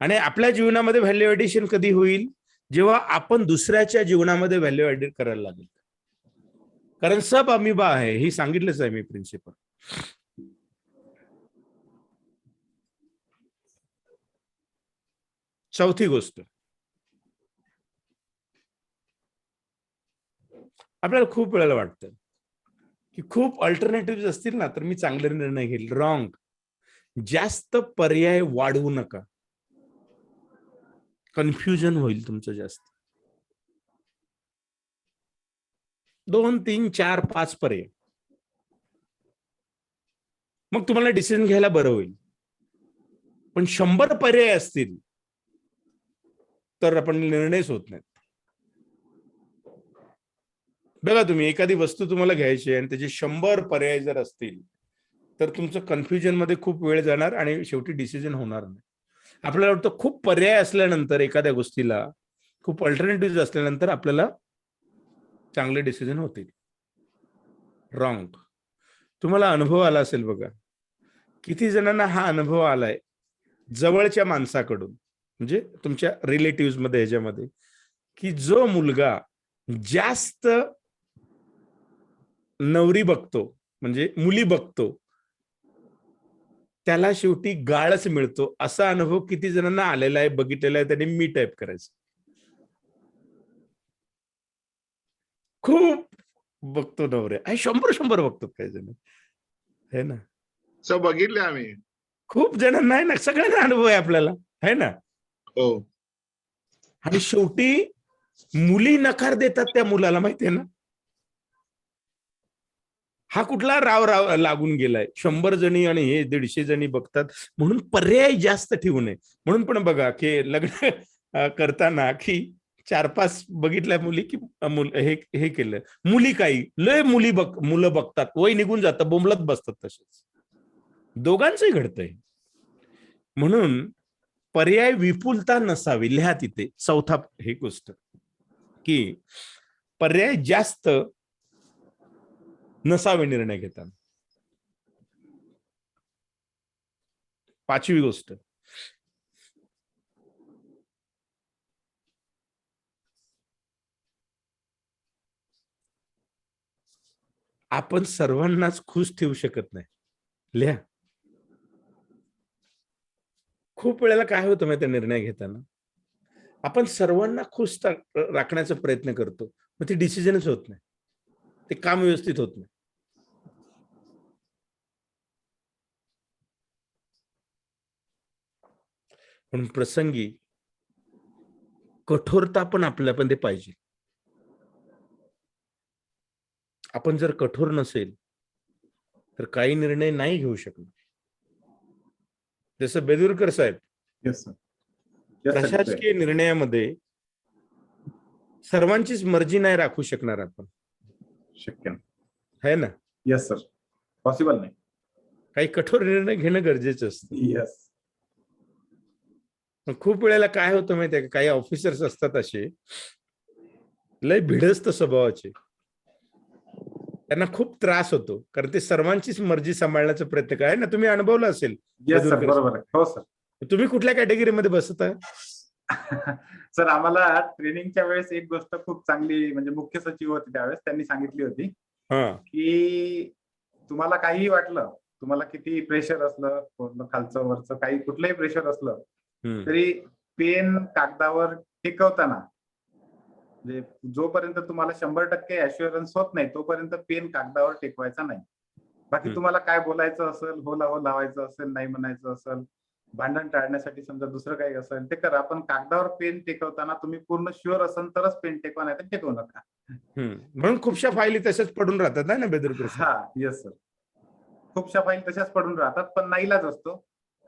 आणि आपल्या जीवनामध्ये व्हॅल्यू ऍडिशन कधी होईल? जेव्हा आपण दुसऱ्याच्या जीवनामध्ये व्हॅल्यू ऍडिट करायला लागेल. कारण सब अमिबा आहे, हे सांगितलंच आहे मी प्रिन्सिपल. चौथी गोष्ट, आपल्याला खूप वेळेला वाटतं की खूप अल्टरनेटिव्ह असतील ना तर मी चांगले निर्णय घेईल. रॉंग. जास्त पर्याय वाढवू नका, कन्फ्युजन होईल तुमचं जास्त. 2, 3, 4, 5 पर्याय, मग तुम्हाला डिसिजन घ्यायला बरं होईल. पण 100 पर्याय असतील तर आपण निर्णयच होत नाहीत. बघा, तुम्ही एखादी वस्तू तुम्हाला घ्यायची आहे आणि त्याचे 100 पर्याय जर असतील तर तुमचं कन्फ्युजन मध्ये खूप वेळ जाणार आणि शेवटी डिसिजन होणार नाही. आपल्याला वाटतं खूप पर्याय असल्यानंतर एखाद्या गोष्टीला, खूप अल्टरनेटिव्ह असल्यानंतर आपल्याला चांगले डिसिजन होतील. रॉंग. तुम्हाला अनुभव आला असेल बघा, किती जणांना हा अनुभव आलाय जवळच्या माणसाकडून, म्हणजे तुमच्या रिलेटिव्ह मध्ये, ह्याच्यामध्ये, की जो मुलगा जास्त नवरी बघतो, म्हणजे मुली बघतो, त्याला शेवटी गाळच मिळतो. असा अनुभव किती जणांना आलेला आहे, बघितलेला आहे? त्यांनी मी टाईप करायचं. खूप बघतो नवरे, 100 बघतो काही जण, है ना. बघितले आम्ही. खूप जणांना आहे ना, सगळ्यांना अनुभव आहे आपल्याला, है ना. हो. आणि शेवटी मुली नकार देतात त्या मुलाला, माहितीये ना. हा कुठला राव लागून गेलाय. 100 जणी आणि हे 150 जणी बघतात म्हणून पर्याय जास्त ठेवू नये. म्हणून पण बघा की लग्न करताना की 4-5 बघितल्या मुली की हे केलं. मुली काही लय मुलं बघतात, वय निघून जातं, बोंबलत बसतात. तसेच दोघांचंही घडतंय. म्हणून पर्याय विपुलता नसावी. लिहा तिथे चौथा हे गोष्ट, की पर्याय जास्त नसावे निर्णय घेताना. 5वी गोष्ट, आपण सर्वांनाच खुश ठेवू शकत नाही. लिहा. खूप वेळेला काय होतं माहिती, निर्णय घेताना आपण सर्वांना खुश राखण्याचा प्रयत्न करतो, मग ते डिसिजनच होत नाही, ते काम व्यवस्थित होत नाही. पण प्रसंगी कठोरता पण आपल्यामध्ये पाहिजे. आपण जर कठोर नसेल तर काही निर्णय नाही घेऊ शकणार. जसं बेदुरकर साहेब, प्रशासकीय निर्णयामध्ये सर्वांचीच मर्जी नाही राखू शकणार आपण, शक्य नाही. है ना. येस सर, पॉसिबल नाही. काही कठोर निर्णय घेणं गरजेचं असतं. येस. खूप वेळेला काय होतं माहितीये का, काही ऑफिसर्स असतात असे लय भिडस्त स्वभावाचे, त्यांना खूप त्रास होतो कारण ते सर्वांचीच मर्जी सांभाळण्याचा प्रयत्न काय ना. तुम्ही अनुभवलं असेल. येस सर, बरोबर आहे. हो सर. तुम्ही कुठल्या कॅटेगरीमध्ये बसत आहे? सर, आम्हाला ट्रेनिंगच्या वेळेस एक गोष्ट खूप चांगली, म्हणजे मुख्य सचिव होते त्यावेळेस, त्यांनी सांगितली होती की तुम्हाला काहीही वाटलं, तुम्हाला किती प्रेशर असलं, खालचं वरचं काही कुठलंही प्रेशर असलं तरी पेन कागदावर टेकवताना, म्हणजे जोपर्यंत तुम्हाला 100% अश्युरन्स होत नाही तोपर्यंत पेन कागदावर टेकवायचा नाही. बाकी तुम्हाला काय बोलायचं असेल, हो लावायचं असेल, नाही म्हणायचं असेल, भांडण टाळण्यासाठी समजा दुसरं काही असेल ते करा, पण कागदावर पेन टेकवताना तुम्ही पूर्ण शुअर असाल तरच पेन टेकवा, नाही तर टेकवू नका. म्हणून खूपशा फायली तशाच पडून राहतात ना बेदर प्रसाद. हा, येस सर. खूपशा फाईल तशाच पडून राहतात, पण नाईलाज असतो.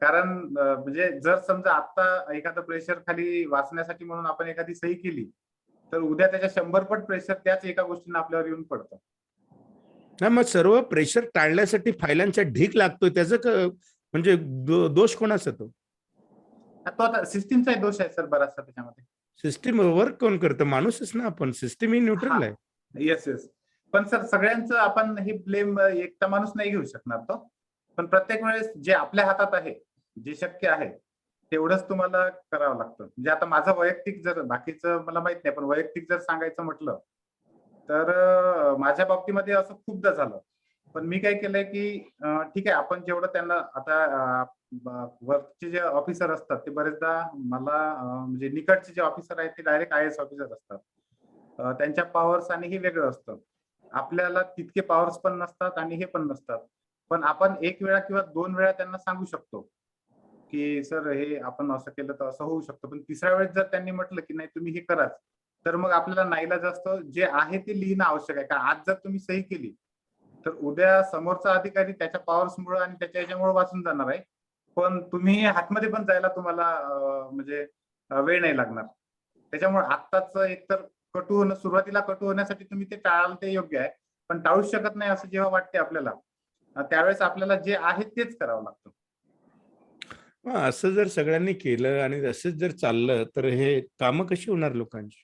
कारण म्हणजे जर समजा आता एखादं प्रेशर खाली वाचण्यासाठी म्हणून आपण एखादी सही केली, तर उद्या त्याच्या 100 पट प्रेशर त्याच एका गोष्टीनं आपल्यावर येऊन पडतं. नाही, मग सर्व प्रेशर टाळण्यासाठी फायलांचा ढीक लागतोय, त्याचं म्हणजे दोष कोणाचा तो? तो आता सिस्टीमचाही दोष आहे सर बराचसा त्याच्यामध्ये. सिस्टीम वर्क कोण करतं? माणूसच ना आपण. सिस्टीम ही न्यूट्रल आहे. Yes yes. पण सर सगळ्यांचं आपण हे ब्लेम एकटा माणूस नाही घेऊ शकणार तो. पण प्रत्येक वेळेस जे आपल्या हातात आहे, जे शक्य आहे तेवढंच तुम्हाला करावं लागतं. म्हणजे आता माझं वैयक्तिक, जर बाकीचं मला माहित नाही, पण वैयक्तिक जर सांगायचं म्हटलं तर माझ्या बाबतीमध्ये असं खूपदा झालं. पण मी काय केलंय की ठीक आहे, आपण जेवढं त्यांना आता वरचे जे ऑफिसर असतात ते बरेचदा मला म्हणजे निकटचे जे ऑफिसर आहेत ते डायरेक्ट IAS ऑफिसर असतात. त्यांच्या पॉवर्स आणि हे वेगळं असतं. आपल्याला तितके पॉवर्स पण नसतात आणि हे पण नसतात. पण आपण 1 वेळा किंवा 2 वेळा त्यांना सांगू शकतो की सर हे आपण असं केलं तर असं होऊ शकतं. पण तिसऱ्या वेळेस जर त्यांनी म्हटलं की नाही तुम्ही हे कराच, तर मग आपल्याला नाईलाज असतं. जे आहे ते लिहिणं आवश्यक आहे. कारण आज जर तुम्ही सही केली तर उद्या समोरचा अधिकारी त्याच्या पॉवर्समुळे आणि त्याच्या याच्यामुळे वाचून जाणार आहे. पण तुम्ही आतमध्ये पण जायला तुम्हाला म्हणजे वेळ नाही लागणार. त्याच्यामुळे आत्ताच एकतर कटू होणं, सुरुवातीला कटू होण्यासाठी तुम्ही ते टाळाल ते योग्य आहे. पण टाळूच शकत नाही असं जेव्हा वाटते आपल्याला, त्यावेळेस आपल्याला जे आहे तेच करावं लागतं. असं जर सगळ्यांनी केलं आणि असंच जर चाललं तर हे कामं कशी होणार लोकांची?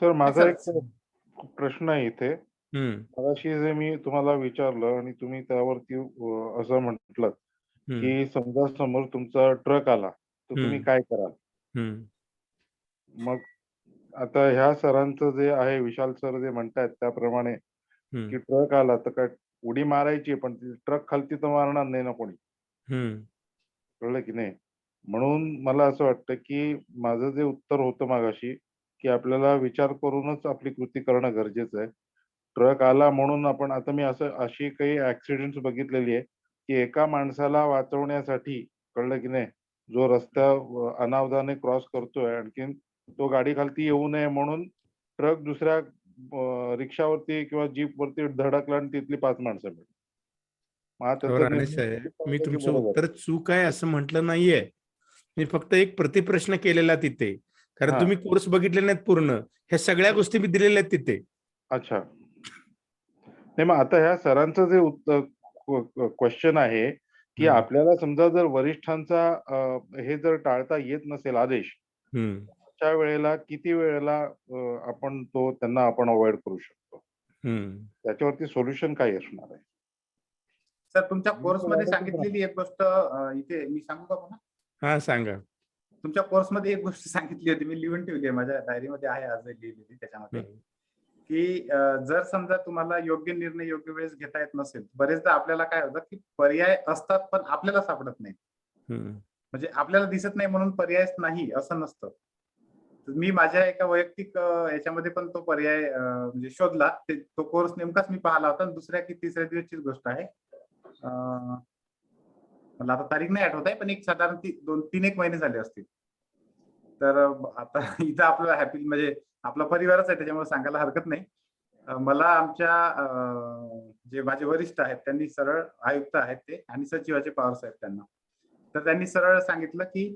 सर माझा एक प्रश्न आहे इथे. हम्म. मगाशी जे मी तुम्हाला विचारलं आणि तुम्ही त्यावरती असं म्हटलं की समजा समोर तुमचा ट्रक आला तर तुम्ही काय कराल? मग आता ह्या सरांचं जे आहे, विशाल सर जे म्हणतायत त्याप्रमाणे की ट्रक आला तर काय उडी मारायची, पण ट्रक खालती तर मारणार नाही ना कोणी. कळलं की नाही? म्हणून मला असं वाटतं की माझं जे उत्तर होतं मागाशी की आपल्याला विचार करूनच आपली कृती करणं गरजेचं आहे. ट्रक आला म्हणून आपण, आता मी अशी काही ऍक्सिडेंट्स बघितलेली आहे की एका माणसाला वाचवण्यासाठी, कळलं की नाही, जो रस्ता अनावधाने क्रॉस करतोय, आणखीन तो गाडी खालती येऊ नये म्हणून ट्रक दुसऱ्या रिक्षावरती किंवा जीप वरती धडकला आणि तिथली 5 माणसं मिळाली. मी तुमचं उत्तर चूक आहे असं म्हटलं नाहीये. मी फक्त एक प्रतिप्रश्न केलेला तिथे, कारण तुम्ही कोर्स बघितले नाहीत पूर्ण. ह्या सगळ्या गोष्टी मी दिलेल्या आहेत तिथे. अच्छा. नाही, मग आता ह्या सरांचं जे उत्तर क्वेश्चन आहे की आपल्याला समजा जर वरिष्ठांचा हे जर टाळता येत नसेल आदेश, त्या वेळेला किती वेळेला आपण त्यांना अवॉइड करू शकतो? त्याच्यावरती सोल्युशन काय असणार आहे? सर तुमच्या कोर्समध्ये सांगितलेली एक गोष्ट इथे मी सांगू का पुन्हा? हा, सांगा. तुमच्या कोर्समध्ये एक गोष्ट सांगितली होती, मी लिहून ठेवली आहे, माझ्या डायरीमध्ये आहे आज लिहिलेली त्याच्यामध्ये, की जर समजा तुम्हाला योग्य निर्णय योग्य वेळेस घेता येत नसेल, बरेचदा आपल्याला काय होतं की पर्याय असतात पण आपल्याला सापडत नाही. म्हणजे आपल्याला दिसत नाही म्हणून पर्यायच नाही असं नसतं. मी माझ्या एका वैयक्तिक याच्यामध्ये पण तो पर्याय म्हणजे शोधला. तो कोर्स नेमकाच मी पाहिला होता. दुसऱ्या की तिसऱ्या दिवसचीच गोष्ट आहे. मला आता तारीख नाही आठवत आहे, पण एक साधारण 2-3 महिने झाले असतील. तर आता इथं आपल्याला हॅपी म्हणजे आपला परिवारच आहे त्याच्यामुळे सांगायला हरकत नाही. मला आमच्या जे माझे वरिष्ठ आहेत त्यांनी सरळ, आयुक्त आहेत ते आणि सचिवाचे पॉवर्स आहेत त्यांना, तर त्यांनी सरळ सांगितलं की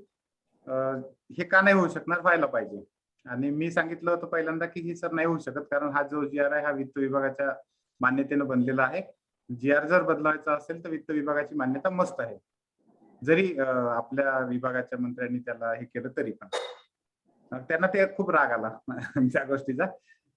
हे का नाही होऊ शकणार, व्हायला पाहिजे. आणि मी सांगितलं होतं पहिल्यांदा की हे सर नाही होऊ शकत, कारण हा जो GR आहे हा वित्त विभागाच्या मान्यतेनं बनलेला आहे. GR जर बदलावायचा असेल तर वित्त विभागाची मान्यता मस्त आहे, जरी आपल्या विभागाच्या मंत्र्यांनी त्याला हे केलं तरी पण. त्यांना ते खूप राग आला त्या गोष्टीचा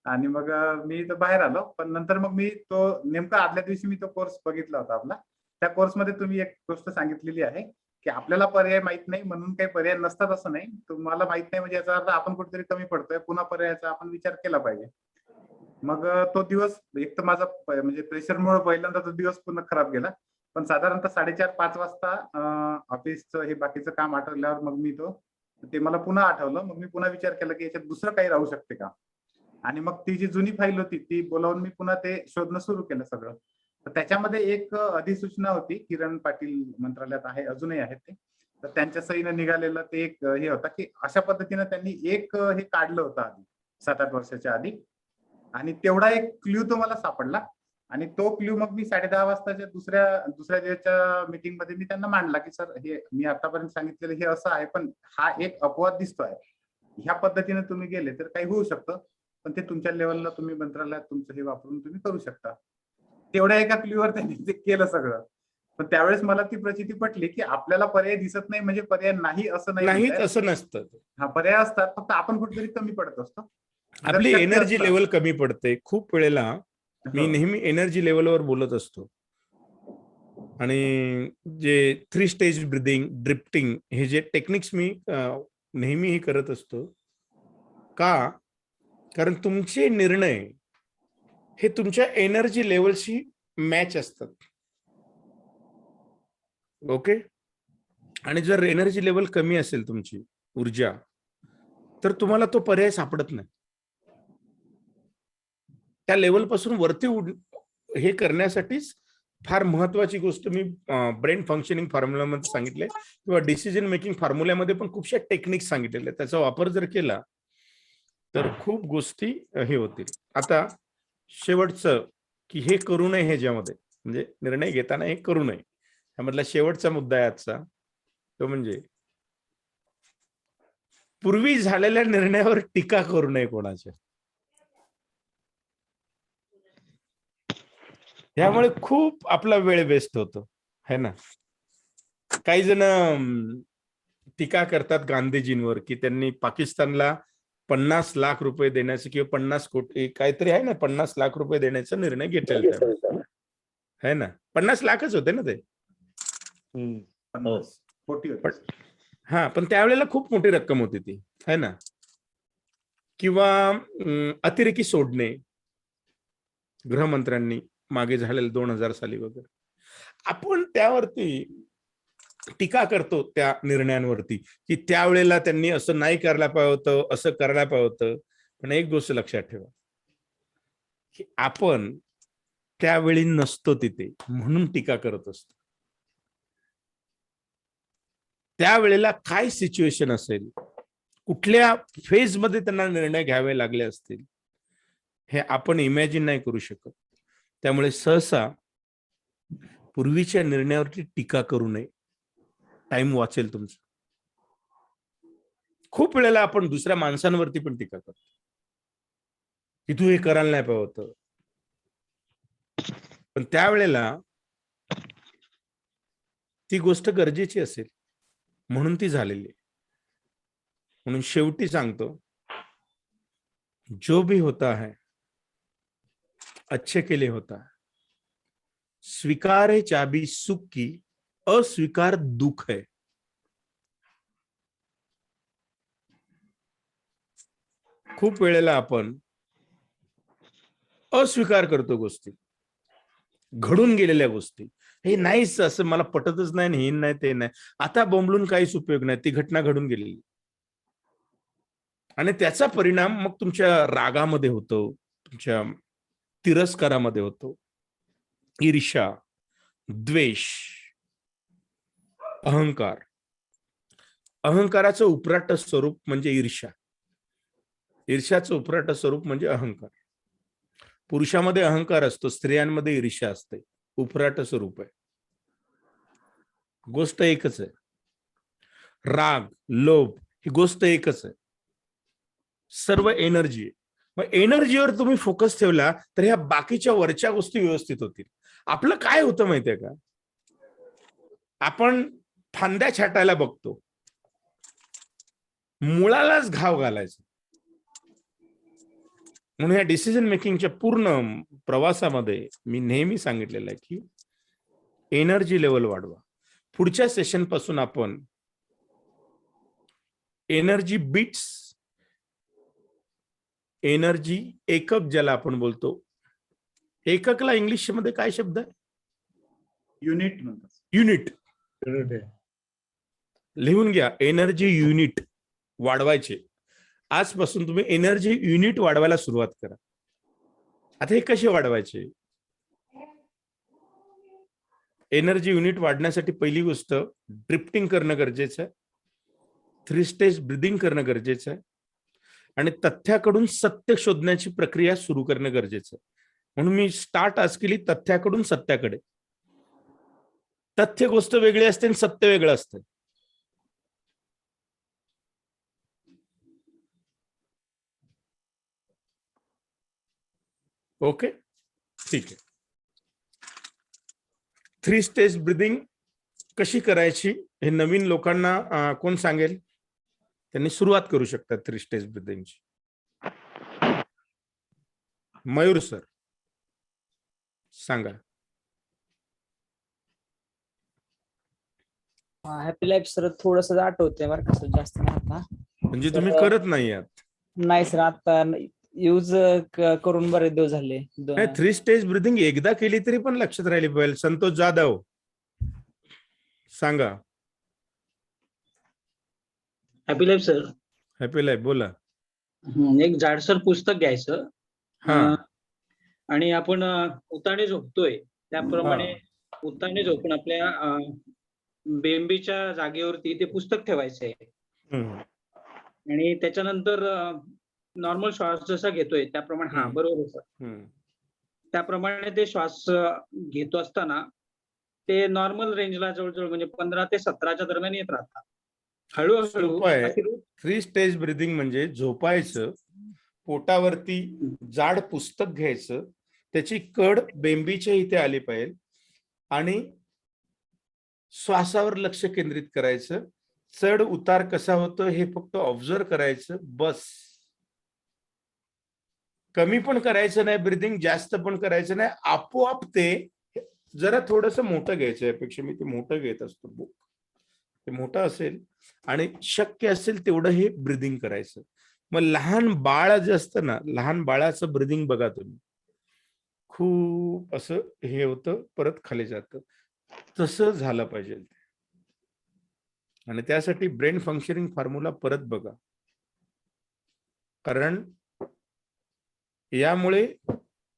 आणि मग मी तो बाहेर आलो. पण नंतर मग मी तो नेमका आदल्या दिवशी मी तो कोर्स बघितला होता आपला. त्या कोर्समध्ये तुम्ही एक गोष्ट सांगितलेली आहे की आपल्याला पर्याय माहित नाही म्हणून काही पर्याय नसतात असं नाही. तुम्हाला माहित नाही म्हणजे याचा अर्थ आपण कुठेतरी कमी पडतोय, पुन्हा पर्यायाचा आपण विचार केला पाहिजे. मग तो दिवस एक तर माझा म्हणजे प्रेशरमुळे पहिल्यांदा तो दिवस पूर्ण खराब गेला. पण साधारणतः 4:30-5 वाजता ऑफिसचं हे बाकीचं काम आटवल्यावर मग मी ते मला पुन्हा आठवलं. मग मी पुन्हा विचार केला की याच्यात दुसरं काही राहू शकते का, आणि मग ती जी जुनी फाईल होती ती बोलावून मी पुन्हा ते शोधणं सुरू केलं सगळं. तर त्याच्यामध्ये एक अधिसूचना होती, किरण पाटील मंत्रालयात आहे, अजूनही आहेत ते, तर त्यांच्या सहीनं निघालेलं ते एक हे होता की अशा पद्धतीनं त्यांनी एक हे काढलं होतं आधी 7-8 वर्षाच्या आधी, आणि तेवढा एक क्ल्यू तो मला सापडला. आणि तो क्ल्यू मग मी 10:30 वाजताच्या दुसऱ्या दिवसच्या मीटिंग मध्ये मी त्यांना मांडला की सर, हे मी आतापर्यंत सांगितलेलं हे असं आहे, पण हा एक अपवाद दिसतोय. ह्या पद्धतीने तुम्ही गेले तर काही होऊ शकतं, पण ते तुमच्या लेवलला तुम्ही मंत्रालयात तुमचं हे वापरून तुम्ही करू शकता. तेवढ्या एका क्ल्यूवर त्यांनी ते केलं सगळं. पण त्यावेळेस मला ती प्रचिती पटली की आपल्याला पर्याय दिसत नाही म्हणजे पर्याय नाही असं नाही नाहीच म्हणताय. असं नसतं. हा, पर्याय असतात, फक्त आपण कुठेतरी कमी पडत असतो. जर आपली शक्य एनर्जी असतं- लेवल कमी पडते खूप वेळेला. मी हो. नेहमी एनर्जी लेवलवर बोलत असतो. आणि जे 3 स्टेज ब्रिदिंग, ड्रिफ्टिंग, हे जे टेक्निक्स मी नेहमीही करत असतो. का? कारण तुमचे निर्णय हे तुमच्या एनर्जी लेवलशी मॅच असतात. ओके. आणि जर एनर्जी लेवल कमी असेल तुमची ऊर्जा, तर तुम्हाला तो पर्याय सापडत नाही. त्या लेवल पासून वरती हे करण्यासाठीच फार महत्वाची गोष्ट मी ब्रेन फंक्शनिंग फॉर्म्युलामध्ये सांगितले, किंवा डिसिजन मेकिंग फॉर्म्युल्यामध्ये पण खूपशा टेक्निक सांगितलेल्या. त्याचा वापर जर केला तर खूप गोष्टी हे होतील. आता शेवटचं की हे करू नये, ह्याच्यामध्ये म्हणजे निर्णय घेताना हे करू नये, ह्यामधला शेवटचा मुद्दा आहे आजचा, तो म्हणजे पूर्वी झालेल्या निर्णयावर टीका करू नये कोणाच्या. यामुळे खूप आपला वेळ वेस्ट होतो, है ना. काही जण टीका करतात गांधीजींवर की त्यांनी पाकिस्तानला 50 लाख रुपये देण्याचे किंवा 50 कोटी काहीतरी आहे ना, 50 लाख रुपये देण्याचा निर्णय घेतलेला है ना. 50 लाखच होते ना ते. 50 कोटी होते. हा, पण त्यावेळेला खूप मोठी रक्कम होती ती, है ना. किंवा अतिरेकी सोडणे गृहमंत्र्यांनी मागे झालेलं 2000 साली वगैरे. आपण त्यावरती टीका करतो त्या निर्णयांवरती की त्यावेळेला त्यांनी असं नाही करायला पाहिजे होतं, असं करायला पाहिजे होतं. पण एक गोष्ट लक्षात ठेवा की आपण त्यावेळी नसतो तिथे, म्हणून टीका करत असतो. त्यावेळेला काय सिच्युएशन असेल, कुठल्या फेज मध्ये त्यांना निर्णय घ्यावे लागले असतील, हे आपण इमॅजिन नाही करू शकत. त्यामुळे सहसा पूर्वीच्या निर्णयावरती टीका करू नये. टाइम वाचेल तुमचा. खूप वेळेला आपण दुसऱ्या माणसांवरती पण टीका करतो की तू हे करायला नाही पाहिजे होतं, पण त्यावेळेला ती गोष्ट गरजेची असेल म्हणून ती झालेली आहे. म्हणून शेवटी सांगतो, जो भी होता है अच्छे के लिए होता है. स्वीकार है चाबी सुख की, अस्वीकार दुख है. खूप वेळेला आपण अस्वीकार करतो गोष्टी, घडून गेलेल्या गोष्टी. हे नाहीच, असं मला पटतच नाही, हे नाही ते नाही, आता बोंबलून काहीच उपयोग नाही, ती घटना घडून गेलेली. आणि त्याचा परिणाम मग तुमच्या रागामध्ये होतो, तुमच्या तिरस्कारामध्ये होतो, ईर्ष्या, द्वेष, अहंकार. अहंकाराचं उपराट स्वरूप म्हणजे ईर्ष्या. ईर्ष्याचं उपराट स्वरूप म्हणजे अहंकार. पुरुषामध्ये अहंकार असतो, स्त्रियांमध्ये ईर्ष्या असते, उपराट स्वरूप आहे. गोष्ट एकच आहे. राग, लोभ ही गोष्ट एकच आहे. सर्व एनर्जी. मग एनर्जीवर तुम्ही फोकस ठेवला तर ह्या बाकीच्या वरच्या गोष्टी व्यवस्थित होतील. आपलं काय होतं माहितीये का, आपण फांद्या छाटायला बघतो, मुळालाच घाव घालायचा. म्हणून या डिसिजन मेकिंगच्या पूर्ण प्रवासामध्ये मी नेहमी सांगितलेलं आहे की एनर्जी लेवल वाढवा. पुढच्या सेशन पासून आपण एनर्जी बीट्स, एनर्जी एकक ज्याला आपण बोलतो, एककला इंग्लिश मध्ये काय शब्द आहे? युनिट म्हणतात. युनिट. लिहून घ्या, एनर्जी युनिट वाढवायचे. आजपासून तुम्ही एनर्जी युनिट वाढवायला सुरुवात करा. आता हे कसे वाढवायचे? एनर्जी युनिट वाढण्यासाठी पहिली गोष्ट ड्रिफ्टिंग करणं गरजेचं आहे, 3 स्टेज ब्रिदिंग करणं गरजेचं आहे आणि तथ्याकडून सत्य शोधण्याची प्रक्रिया सुरू करणं गरजेचं आहे. म्हणून मी स्टार्ट आज केली तथ्याकडून सत्याकडे. तथ्य गोष्ट वेगळी असते आणि सत्य वेगळं असतं. ओके, ठीक आहे. 3 स्टेज ब्रिदिंग कशी करायची हे नवीन लोकांना कोण सांगेल? त्यांनी सुरुवात करू शकतात 3 स्टेज ब्रिदिंगची. मयूर सर सांगा. हॅपी लाईफ सर थोडस आठवतंय बरं का सर, जास्त नाही आता. म्हणजे तुम्ही तर- करत नाही आहात. नाही सर, आता यूज करून बरेच दिवस झाले. 3 स्टेज ब्रिदिंग एकदा केली तरी पण लक्षात राहिली पाहिजे. संतोष जाधव सांगा. Happy life sir. Happy life बोला. एक जाडसर पुस्तक घ्यायचं हा आणि आपण उताने झोपतोय त्याप्रमाणे उताने झोपून आपल्या बेंबीच्या जागेवरती ते पुस्तक ठेवायचंय हम्म. आणि त्याच्यानंतर नॉर्मल श्वास जसा घेतोय त्याप्रमाणे हा बरोबर सर, हम्म. त्याप्रमाणे ते श्वास घेतो असताना ते नॉर्मल रेंजला जवळजवळ म्हणजे 15 ते 17च्या दरम्यान येत राहतात. हळूहळू सोपं आहे. अशी रोज 3 स्टेज ब्रिदिंग म्हणजे झोपायचं, पोटावरती जाड पुस्तक घ्यायचं, त्याची कड बेंबीच्या इथे आली पाहिजे आणि श्वासावर लक्ष केंद्रित करायचं. चढ उतार कसा होतो हे फक्त ऑब्झर्व करायचं बस. कमी पण करायचं नाही ब्रिदिंग, जास्त पण करायचं नाही. आपोआप ते जरा थोडस मोठं घ्यायचं. यापेक्षा मी ते मोठं घेत असतो बुक, ते मोठं असेल आणि शक्य असेल तेवढं हे ब्रिदिंग करायचं. मग लहान बाळ जे असतं ना, लहान बाळाचं ब्रिदिंग बघा तुम्ही, खूप असं हे होतं परत खाली जातं, तसं झालं पाहिजे. आणि त्यासाठी ब्रेन फंक्शनिंग फॉर्म्युला परत बघा, कारण यामुळे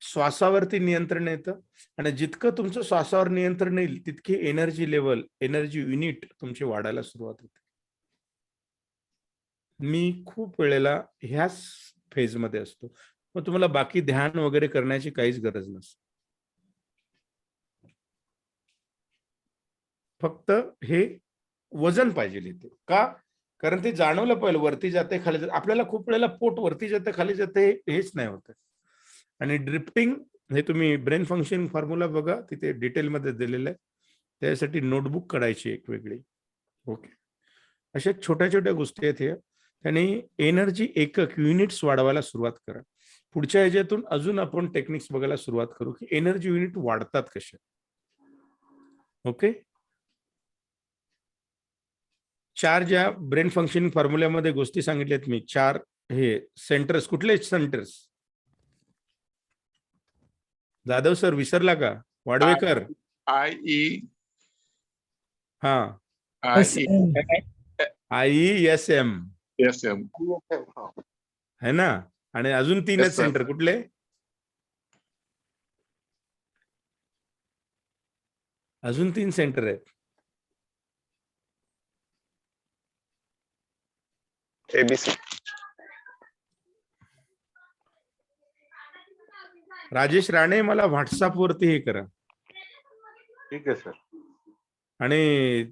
श्वासावरती नियंत्रण येतं आणि जितकं तुमचं श्वासावर नियंत्रण येईल तितकी एनर्जी लेवल, एनर्जी युनिट तुमची वाढायला सुरुवात होते. मी खूप वेळेला ह्याच फेजमध्ये असतो. मग तुम्हाला बाकी ध्यान वगैरे करण्याची काहीच गरज नसते. फक्त हे वजन पाहिजे इथे. का? कारण ते जाणवलं पाहिजे वरती जाते खाली जाते. आपल्याला खूप वेळेला पोट वरती जाते खाली जाते हेच नाही होत. आणि ड्रिफ्टिंग हे तुम्ही ब्रेन फंक्शन फॉर्म्युला बघा, तिथे डिटेलमध्ये दिलेलं आहे. त्यासाठी नोटबुक काढायची एक वेगळी. ओके, अशा छोट्या छोट्या गोष्टी आहेत ह्या. त्यांनी एनर्जी एकक युनिट्स वाढवायला सुरुवात करा. पुढच्या ह्याच्यातून अजून आपण टेक्निक्स बघायला सुरुवात करू की एनर्जी युनिट वाढतात कशा. ओके, 4 ज्या ब्रेन फंक्शनिंग फॉर्म्युल्यामध्ये गोष्टी सांगितल्यात मी, 4 हे सेंटर्स. कुठले सेंटर्स? जाधव सर विसरला का? वाडवेकर. IE हा, IESM है ना. आणि अजून 3 सेंटर कुठले? अजून 3 सेंटर आहेत. ABC. राजेश राणे मला व्हॉट्सअप वरती हे करा. ठीक आहे सर. आणि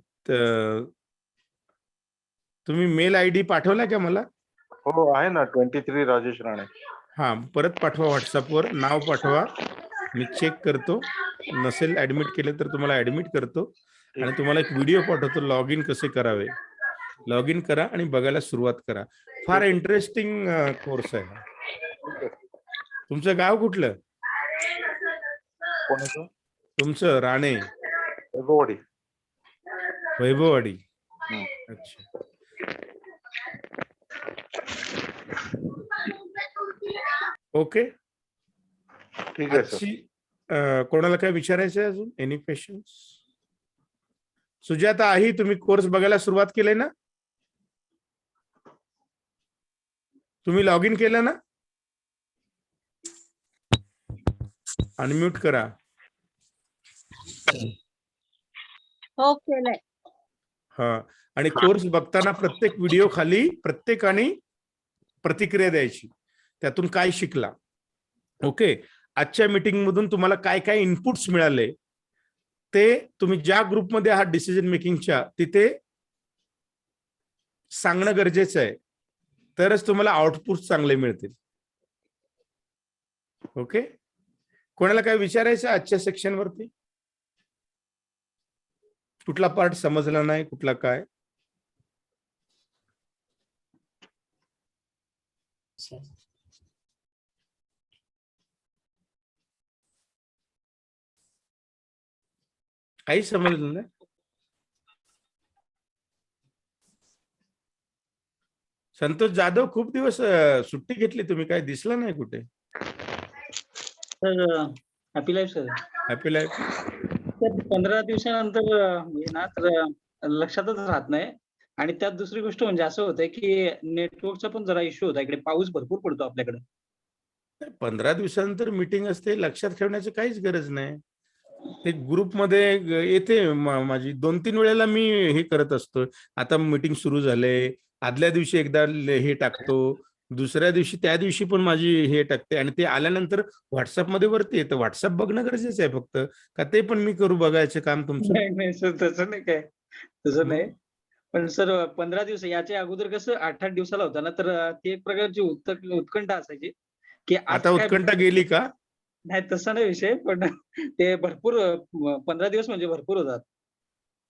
तुम्ही मेल ID पाठवला का मला? हो आहे ना, 23 राजेश राणे. हा, परत पाठवा व्हॉट्सअपवर, नाव पाठवा, मी चेक करतो. नसेल ऍडमिट केलं तर तुम्हाला ऍडमिट करतो आणि तुम्हाला एक व्हिडिओ पाठवतो लॉग इन कसे करावे. लॉग इन करा आणि बघायला सुरुवात करा. फार इंटरेस्टिंग कोर्स आहे. तुमचं गाव कुठलं? कोणाचं? तुमचं राणे? वैभववाडी. वैभववाडी. अच्छा, ओके, ठीक आहे सर. कोणाला काय विचारायचं आहे अजून? Any questions? सुजाता आहे, तुम्ही कोर्स बघायला सुरुवात केली ना? तुम्ही लॉग इन केलं ना? अनम्यूट करा. हो केलंय. हा, आणि कोर्स बघताना प्रत्येक व्हिडिओ खाली प्रत्येकाने प्रतिक्रिया द्यायची, त्यातून काय शिकला. ओके, आजच्या मीटिंग मधून तुम्हाला काय काय इनपुट्स मिळाले ते तुम्ही ज्या ग्रुपमध्ये आहात डिसिजन मेकिंगच्या तिथे सांगणं गरजेचं आहे, तरच तुम्हाला आउटपुट चांगले मिळतील. ओके, कोणाला काय विचारायचं आजच्या सेक्शन वरती? कुठला पार्ट समजला नाही, कुठला काय? काही समजलं नाही? संतोष जाधव, खूप दिवस सुट्टी घेतली तुम्ही, काय दिसला नाही कुठे? तर happy life sir. Happy life. तर 15 दिवसानंतर ना तर लक्षातच राहत नाही. आणि त्यात दुसरी गोष्ट म्हणजे असं होतंय की नेटवर्कचा पण जरा इश्यू होता. इकडे पाऊस भरपूर पडतो आपल्याकडे. 15 दिवसानंतर मीटिंग असते, लक्षात ठेवण्याची काहीच गरज नाही. ते ग्रुपमध्ये येते माझी 2-3 वेळेला मी हे करत असतो. आता मीटिंग सुरू झाले, आदल्या दिवशी एकदा हे टाकतो, दुसऱ्या दिवशी त्या दिवशी पण माझी हे टाकते, आणि ते आल्यानंतर व्हॉट्सअपमध्ये वरती येतं. व्हॉट्सअप बघणं गरजेचं आहे फक्त, का ते पण मी करू बघायचं काम तुमचं? नाही सर, तसं नाही काय, तसं नाही. पण सर 15 दिवस याच्या अगोदर कसं 8-8 दिवसाला होता ना, तर ती एक प्रकारची उत्कंठा असायची की आज आता काय. उत्कंठा गेली का? नाही तसा नाही विषय, पण ते भरपूर 15 दिवस म्हणजे भरपूर होतात.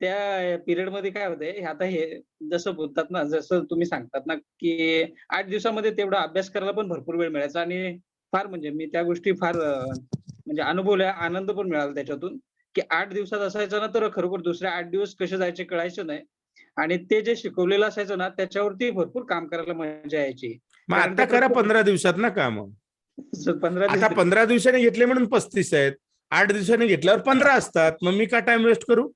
त्या पिरियड मध्ये काय होतंय, आता हे जसं बोलतात ना, जसं तुम्ही सांगतात ना, की 8 दिवसामध्ये तेवढा अभ्यास करायला पण भरपूर वेळ मिळायचा. आणि फार म्हणजे मी त्या गोष्टी फार म्हणजे अनुभवल्या, आनंद पण मिळाला त्याच्यातून, की 8 दिवसात असायचं ना, तर खरोखर दुसरे 8 दिवस कसे जायचे कळायचं नाही. आणि ते जे शिकवलेलं असायचं ना, त्याच्यावरती भरपूर काम करायला मजा यायची. मग कारण आता ते करा प्रत्येक 15 दिवसात ना काम. 15 आता दिवस 15 दिवसाने घेतले म्हणून 35 आहेत, 8 दिवसांनी घेतल्यावर 15 असतात. मग मी का टाइम वेस्ट करू?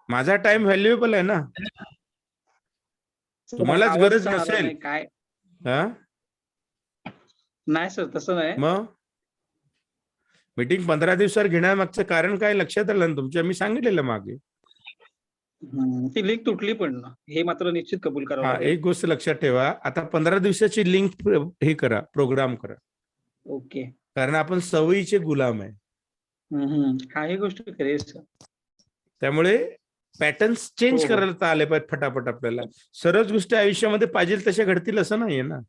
माझा टाइम व्हॅल्युएबल आहे ना. तुम्हालाच आवाजच गरज आला नसेल नाही काय. हा, नाही सर तसं नाही. मग मीटिंग 15 दिवसावर घेण्यामागचं कारण काय लक्षात आलं ना तुमच्या? मी सांगितलेलं मागे. ती लिंक तुटली पण ना, हे मात्र निश्चित कबूल करावं हा, लागेल. एक गोष्ट लक्षात ठेवा, आता 15 दिवसाची लिंक हे करा, प्रोग्राम करा, ओके. कारण आपण सवयीचे गुलाम आहे. हा ही गोष्ट खरी आहे सर. त्यामुळे पॅटर्न्स चेंज हो. करायला आले पाहिजेत फटाफट. आपल्याला सर्वच गोष्टी आयुष्यामध्ये पाहिजे तशा घडतील असं नाहीये ना.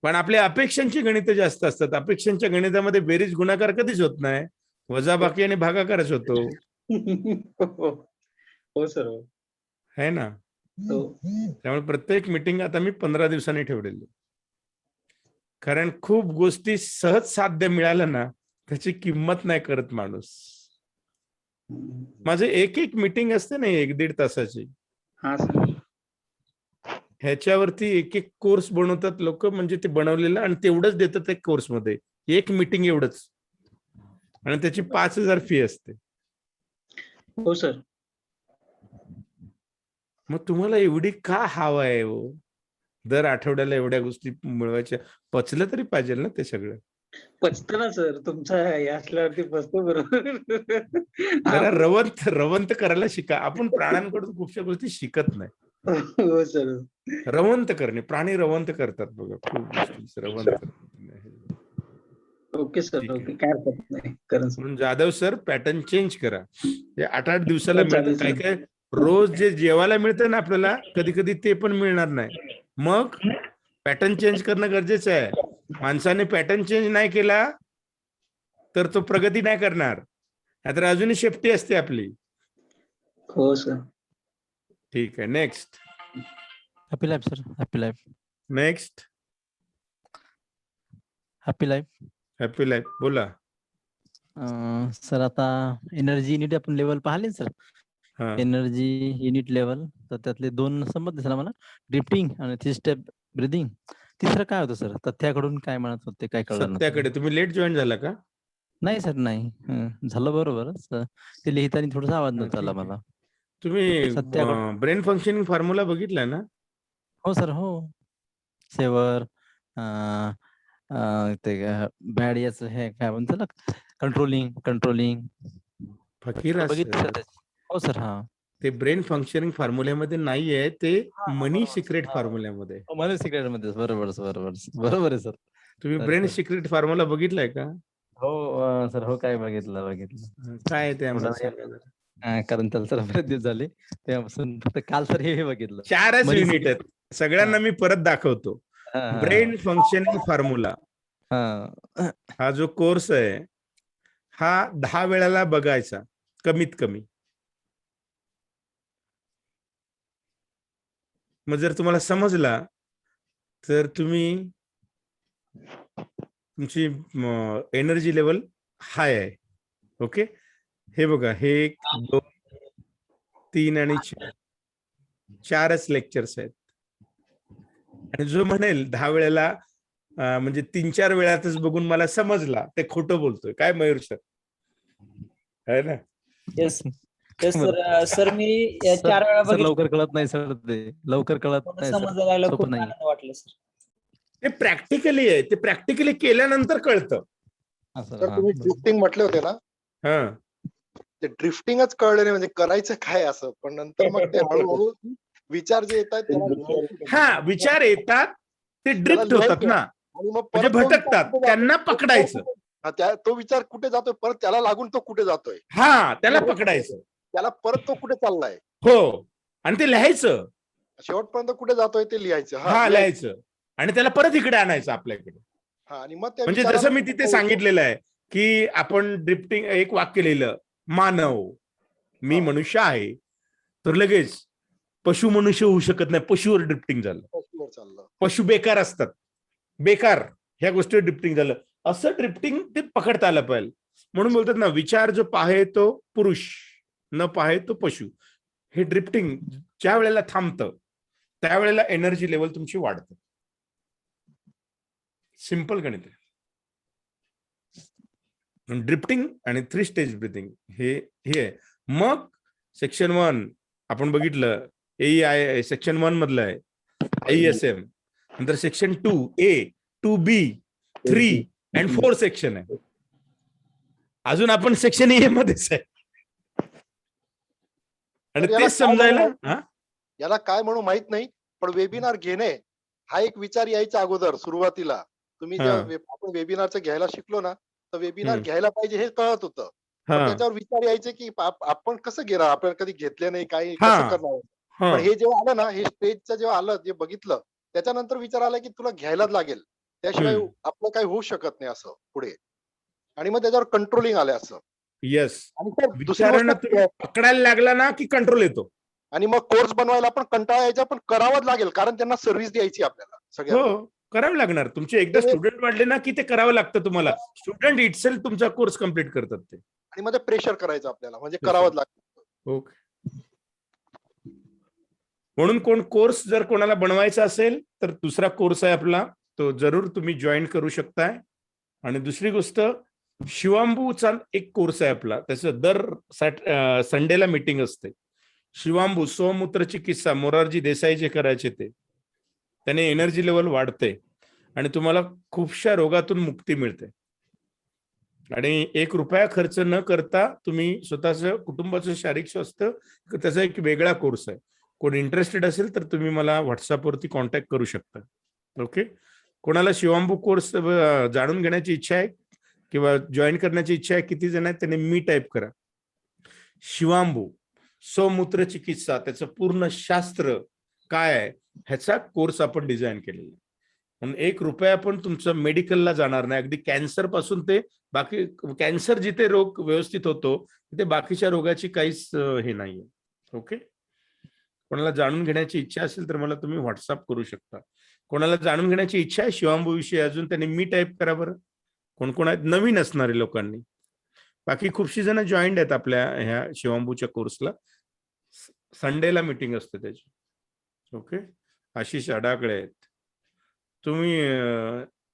पण आपल्या अपेक्षांची गणित जास्त असतात. अपेक्षांच्या गणितामध्ये बेरीज गुणाकार कधीच होत नाही, वजाबाकी आणि भागाकारच होतो, हो सर. है ना. हो. त्यामुळे प्रत्येक मीटिंग आता मी 15 दिवसांनी ठेवलेली, कारण खूप गोष्टी सहज साध्य मिळाल्या ना, त्याची किंमत नाही करत माणूस. माझे एक मीटिंग असते ना 1-1.5 तासाची, हा सर. ह्याच्यावरती एक कोर्स बनवतात लोक, म्हणजे ते बनवलेलं आणि तेवढंच देतात एक कोर्समध्ये, एक मीटिंग एवढंच, आणि त्याची 5,000 फी असते. हो सर. मग तुम्हाला एवढी का हवा आहे हो? दर आठवड्याला एवढ्या गोष्टी मिळवायच्या, पचलं तरी पाहिजे ना ते सगळं. पचतं ना सर, तुमचा हे असल्यावरती पचतो बरोबर. जरा रवंत करायला शिका. आपण प्राण्यांकडून खूपशा गोष्टी शिकत नाही. हो सर. रवंत करणे, प्राणी रवंत करतात बघा, खूप गोष्टी रवंत करतात. ओके सर, ओके, काय हरकत नाही. करा सर. म्हणून जाधव सर, पॅटर्न चेंज करा. हे 8-8 दिवसाला हो, चालेल मिळतं. काय सर. काय रोज जे जेवायला मिळतं ना आपल्याला, कधी कधी ते पण मिळणार नाही. मग पॅटर्न चेंज करणं गरजेचं आहे. माणसाने पॅटर्न चेंज नाही केला तर तो प्रगती नाही करणार, नाहीतर अजूनही शेफ्टी असते आपली. हो सर. ठीक आहे, next. Happy life sir. Happy life. Next. Happy life. Happy life बोला. सर आता एनर्जी युनिट आपण लेवल पाहिले सर, हा, एनर्जी युनिट लेवल, तर त्यातले 2 समजले सर मला, ड्रिफ्टिंग आणि 3 स्टेप ब्रीदिंग. तिसरं काय होतं सर? तथ्याकडून काय म्हणत होते, काय कळलं नसेल. सत्याकडे तुम्ही लेट जॉईन झाला का? नाही सर, नाही. झालं बरोबरच. ते लिहिताना थोडासा आवाज नव्हता आला ठीक आहे. मला. तुम्ही सत्याकडून. ब्रेन फंक्शनिंग फॉर्म्युला बघितलाय ना? हो सर, हो. सेवर, ते बॅड याचं हे काय म्हणतात ना, कंट्रोलिंग फकीर बघितलं असं सर त्याचे. हो सर. हा ते ब्रेन फंक्शनिंग फॉर्म्युल्यामध्ये नाहीये, ते मनी सिक्रेट फॉर्म्युल्यामध्ये. मला सिक्रेट मध्ये. बरोबर बरोबर आहे सर. तुम्ही Sorry, brain sir. Secret formula बघितलाय का? हो सर. हो काय बघितलं. काय आहे ते आम्हाला थोडं सांगा जरा. कारण त्याला तर बरेच दिवस झाले तेव्हापासून फक्त काल सर हे बघितलं. 4च Money युनिट आहेत. सगळ्यांना मी परत दाखवतो. ब्रेन फंक्शनिंग फॉर्म्युला हा जो कोर्स आहे, हा 10 वेळाला बघायचा कमीत कमी. मग जर तुम्हाला समजला तर तुमची एनर्जी लेवल हाय आहे. ओके, हे बघा, हे 1 2 3 आणि 4च लेक्चर्स आहेत. आणि जो म्हणेल 10 वेळेला म्हणजे 3-4 वेळातच बघून मला समजला, ते खोटं बोलतोय. काय मयूर सर, है ना? येस सर मी 4 वेळा सर लवकर कळत नाही सर, ते लवकर कळत नाही सर, समजायला लागलं, सोपं खूप नाही. आनंद वाटलं सर. ते प्रॅक्टिकली आहे, ते प्रॅक्टिकली केल्यानंतर कळतं. तर तुम्ही ड्रिफ्टिंग म्हटले होते ना, हा, ते ड्रिफ्टिंगच कळलं नाही, म्हणजे करायचं काय असं. पण नंतर मग ते हळूहळू विचार जे येतात हा, विचार येतात, ते ड्रिफ्ट होतात ना, आणि मग म्हणजे भटकतात, त्यांना पकडायचं. तो विचार कुठे जातोय, परत त्याला लागून तो कुठे जातोय, हा, त्याला पकडायचं. त्याला परत तो कुठे चाललाय, हो, आणि ते लिहायचं. शेवटपर्यंत कुठे जातोय ते लिहायचं. हा, लिहायचं आणि त्याला परत इकडे आणायचं आपल्याकडे. आणि मग त्या म्हणजे जसं मी तिथे सांगितलेलं आहे की आपण ड्रिफ्टिंग एक वाक्य लिहिलं, मानव, मी मनुष्य आहे, तर लगेच पशु मनुष्य होऊ शकत नाही, पशुवर ड्रिफ्टिंग झालं. पशु बेकार असतात, बेकार ह्या गोष्टीवर ड्रिफ्टिंग झालं. असं ड्रिफ्टिंग ते पकडता आलं पाहिजे. म्हणून बोलतात ना, विचार जो पाहे तो पुरुष, न पाहे तो पशु. हे ड्रिफ्टिंग ज्या वेळेला थांबतं त्यावेळेला एनर्जी लेवल तुमची वाढते. सिंपल गणित आहे. ड्रिफ्टिंग आणि 3 स्टेज ब्रीथिंग हे आहे. मग सेक्शन 1 आपण बघितलं, AEI सेक्शन 1 मधलं आहे, ISM. नंतर सेक्शन 2A, 2B, 3 आणि 4 सेक्शन आहे. अजून आपण सेक्शन ए मध्येच आहे. आणि तेच समजायला याला काय म्हणू माहित नाही, पण वेबिनार घेणे हा एक विचार यायचा अगोदर सुरुवातीला. तुम्ही आपण वेबिनारचं घ्यायला शिकलो ना, तर वेबिनार घ्यायला पाहिजे हे कळत होतं. त्याच्यावर विचार यायचे की आपण कसं घेणार, आपण कधी घेतले नाही, काही कसं करणार. पण हे जेव्हा आलं ना, हे स्टेजचं जेव्हा आलं, जे बघितलं, त्याच्यानंतर विचार आला की तुला घ्यायलाच लागेल, त्याशिवाय आपलं काही होऊ शकत नाही असं पुढे. आणि मग त्याच्यावर कंट्रोलिंग आलं असं. येस, आणि दुसरी गोष्ट पकडायला लागला ना की कंट्रोल येतो. आणि मग कोर्स बनवायला पण कंटाळा यायचा, पण करावंच लागेल, कारण त्यांना सर्व्हिस द्यायची आपल्याला सगळ्यांना. हो, करावं लागणार. तुमचे एकदा स्टुडंट वाढले ना की ते करावं लागतं तुम्हाला. स्टुडंट इटसेल्फ तुमचा कोर्स कम्प्लीट करतात ते. आणि मग ते प्रेशर करायचं आपल्याला, म्हणजे करावंच लागतं. ओके. म्हणून कोण कोर्स जर कोणाला बनवायचा असेल तर दुसरा कोर्स आहे आपला, तो जरूर तुम्ही जॉईन करू शकताय. आणि दुसरी गोष्ट, शिवांबूचा एक कोर्स आहे आपला, त्याचं दर संडेला मीटिंग असते. शिवांबू स्वमूत्र चिकित्सा, मोरारजी देसाई जे करायचे ते, त्याने एनर्जी लेवल वाढते आणि तुम्हाला खूपशा रोगातून मुक्ती मिळते. आणि 1 रुपया खर्च न करता तुम्ही स्वतःचं कुटुंबाचं शारीरिक स्वास्थ्य, त्याचा एक वेगळा कोर्स आहे. कोण इंटरेस्टेड असेल तर तुम्ही मला व्हॉट्सअपवरती कॉन्टॅक्ट करू शकता. ओके. कोणाला शिवांबू कोर्स जाणून घेण्याची इच्छा आहे किंवा जॉईन करण्याची इच्छा आहे, किती जण आहेत त्याने मी टाईप करा. शिवांबू स्वमूत्र चिकित्सा, त्याचं पूर्ण शास्त्र काय आहे ह्याचा कोर्स आपण डिझाईन केलेला आहे. म्हणून 1 रुपया पण तुमचं मेडिकलला जाणार नाही. अगदी कॅन्सर पासून ते बाकी, कॅन्सर जिथे रोग व्यवस्थित होतो तिथे बाकीच्या रोगाची काहीच हे नाहीये. ओके. कोणाला जाणून घेण्याची इच्छा असेल तर मला तुम्ही व्हॉट्सअप करू शकता. कोणाला जाणून घेण्याची इच्छा आहे शिवांबू विषयी अजून, त्यांनी मी टाईप करा बरं. कोण कोण आहेत नवीन असणारे लोकांनी. बाकी खूपशी जण जॉईंड आहेत आपल्या ह्या शिवांबूच्या कोर्सला. संडेला मीटिंग असते त्याची. ओके. आशिष अडाकळे आहेत. तुम्ही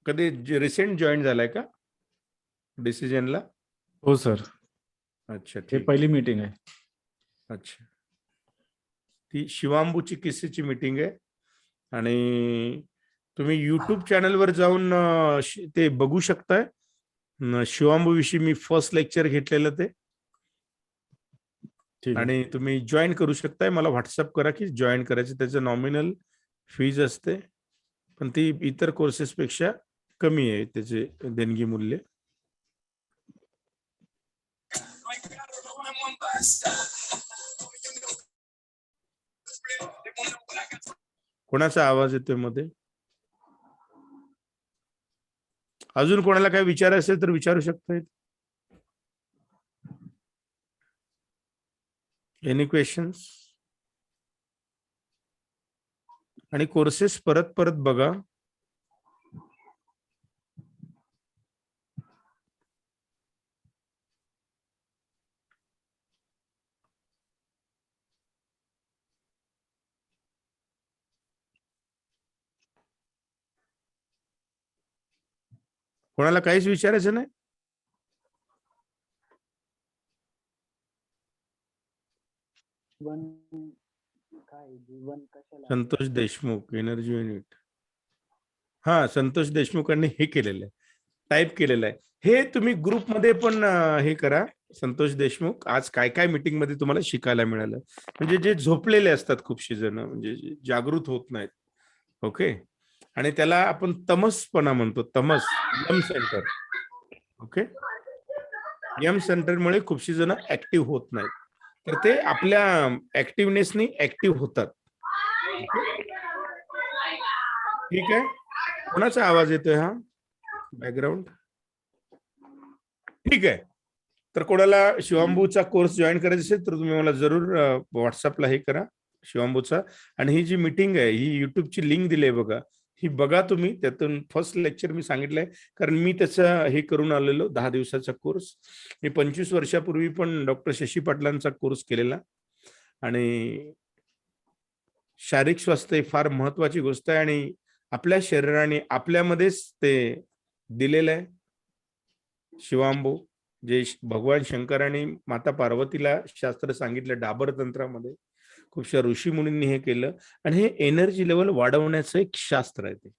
कधी रिसेंट जॉईन झालाय का डिसिजनला? हो सर. अच्छा, हे पहिली मीटिंग आहे. अच्छा, ती शिवांबू चिकित्सेची मीटिंग आहे. आणि तुम्ही YouTube चॅनलवर जाऊन ते बघू शकताय. शिवांबू विषयी मी फर्स्ट लेक्चर घेतलेलं ते, ठीक आहे. आणि तुम्ही जॉईन करू शकताय. मला व्हॉट्सअप करा की जॉईन करायचं. त्याचं नॉमिनल फीज असते, पण ती इतर कोर्सेस पेक्षा कमी आहे त्याचे देणगी मूल्य. कोणाचा आवाज येतोय मध्ये? अजून कोणाला काय विचार असेल तर विचारू शकताय. Any questions? आणि कोर्सेस परत परत बघा. कोणाला काहीच विचारायचं नाही? Santosh Deshmukh, energy unit. हा, संतोष देशमुखांनी हे केलेलं आहे, टाईप केलेलं आहे. हे तुम्ही ग्रुपमध्ये पण हे करा. संतोष देशमुख, आज काय काय मीटिंग मध्ये तुम्हाला शिकायला मिळालं. म्हणजे जे झोपलेले असतात खूपशी जण, म्हणजे जागृत होत नाहीत. ओके. आणि त्याला आपण तमसपणा म्हणतो, तमस, यम सेंटर. ओके. यम सेंटरमुळे खूपशी जण ऍक्टिव्ह होत नाहीत, तर ते आपल्या ऍक्टिव्हनेसनी ऍक्टिव्ह होतात. ठीक आहे. कोणाचा आवाज येतोय हा बॅकग्राऊंड? ठीक आहे. तर कोणाला शिवांबूचा कोर्स जॉईन करायचा असेल तर तुम्ही मला जरूर व्हॉट्सअपला हे करा शिवांबूचा. आणि ही जी मीटिंग आहे, ही युट्यूबची लिंक दिली आहे बघा, ही बघा तुम्ही. त्यातून फर्स्ट लेक्चर मी सांगितलंय, कारण मी त्याचं हे करून आलेलो 10 दिवसाचा कोर्स. मी 25 वर्षापूर्वी पण डॉक्टर शशी पाटलांचा कोर्स केलेला. आणि शारीरिक स्वास्थ्य ही फार महत्वाची गोष्ट आहे, आणि आपल्या शरीराने आपल्यामध्येच ते दिलेलं आहे. शिवांबू जे भगवान शंकरांनी माता पार्वतीला शास्त्र सांगितलं डाबर तंत्रामध्ये, खूपशा ऋषी मुनींनी हे केलं, आणि हे एनर्जी लेवल वाढवण्याचं एक शास्त्र आहे ते.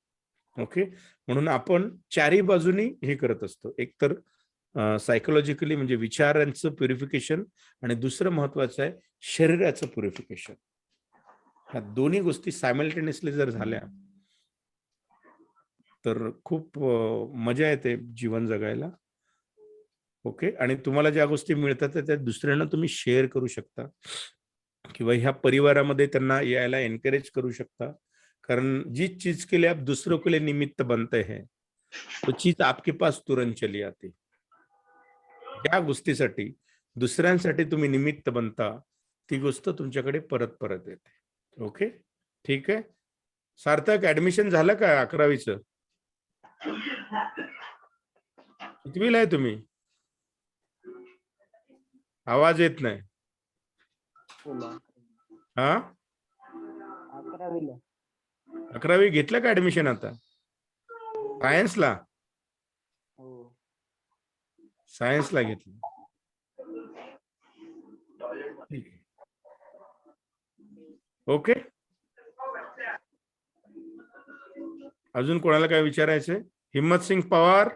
ओके. म्हणून आपण चारही बाजूनी हे करत असतो. एक तर सायकोलॉजिकली म्हणजे विचारांचं प्युरिफिकेशन, आणि दुसरं महत्वाचं आहे शरीराचं प्युरिफिकेशन. ह्या दोन्ही गोष्टी सायमल्टेनियसली जर झाल्या तर खूप मजा येते जीवन जगायला. ओके. आणि तुम्हाला ज्या गोष्टी मिळतात त्या दुसऱ्यांना तुम्ही शेअर करू शकता, किंवा ह्या परिवारामध्ये त्यांना यायला एनकरेज करू शकता. कारण जिस चीज के लिए आप दूसरों के लिए निमित्त बनते हैं, वो चीज आपके पास तुरंत चली आती. या गोष्टीसाठी दुसऱ्यांसाठी तुम्ही निमित्त बनता, ती गोष्ट तुमच्याकडे परत परत येते. ओके. ठीक आहे. सार्थक, ऍडमिशन झालं का 11वीचं? कितवीला आहे तुम्ही? आवाज येत नाही. हा, 11वी घेतलं का ऍडमिशन आता? सायन्सला? सायन्सला घेतलं. ठीक आहे. ओके. अजून कोणाला काय विचारायचंय? हिम्मत सिंग पवार,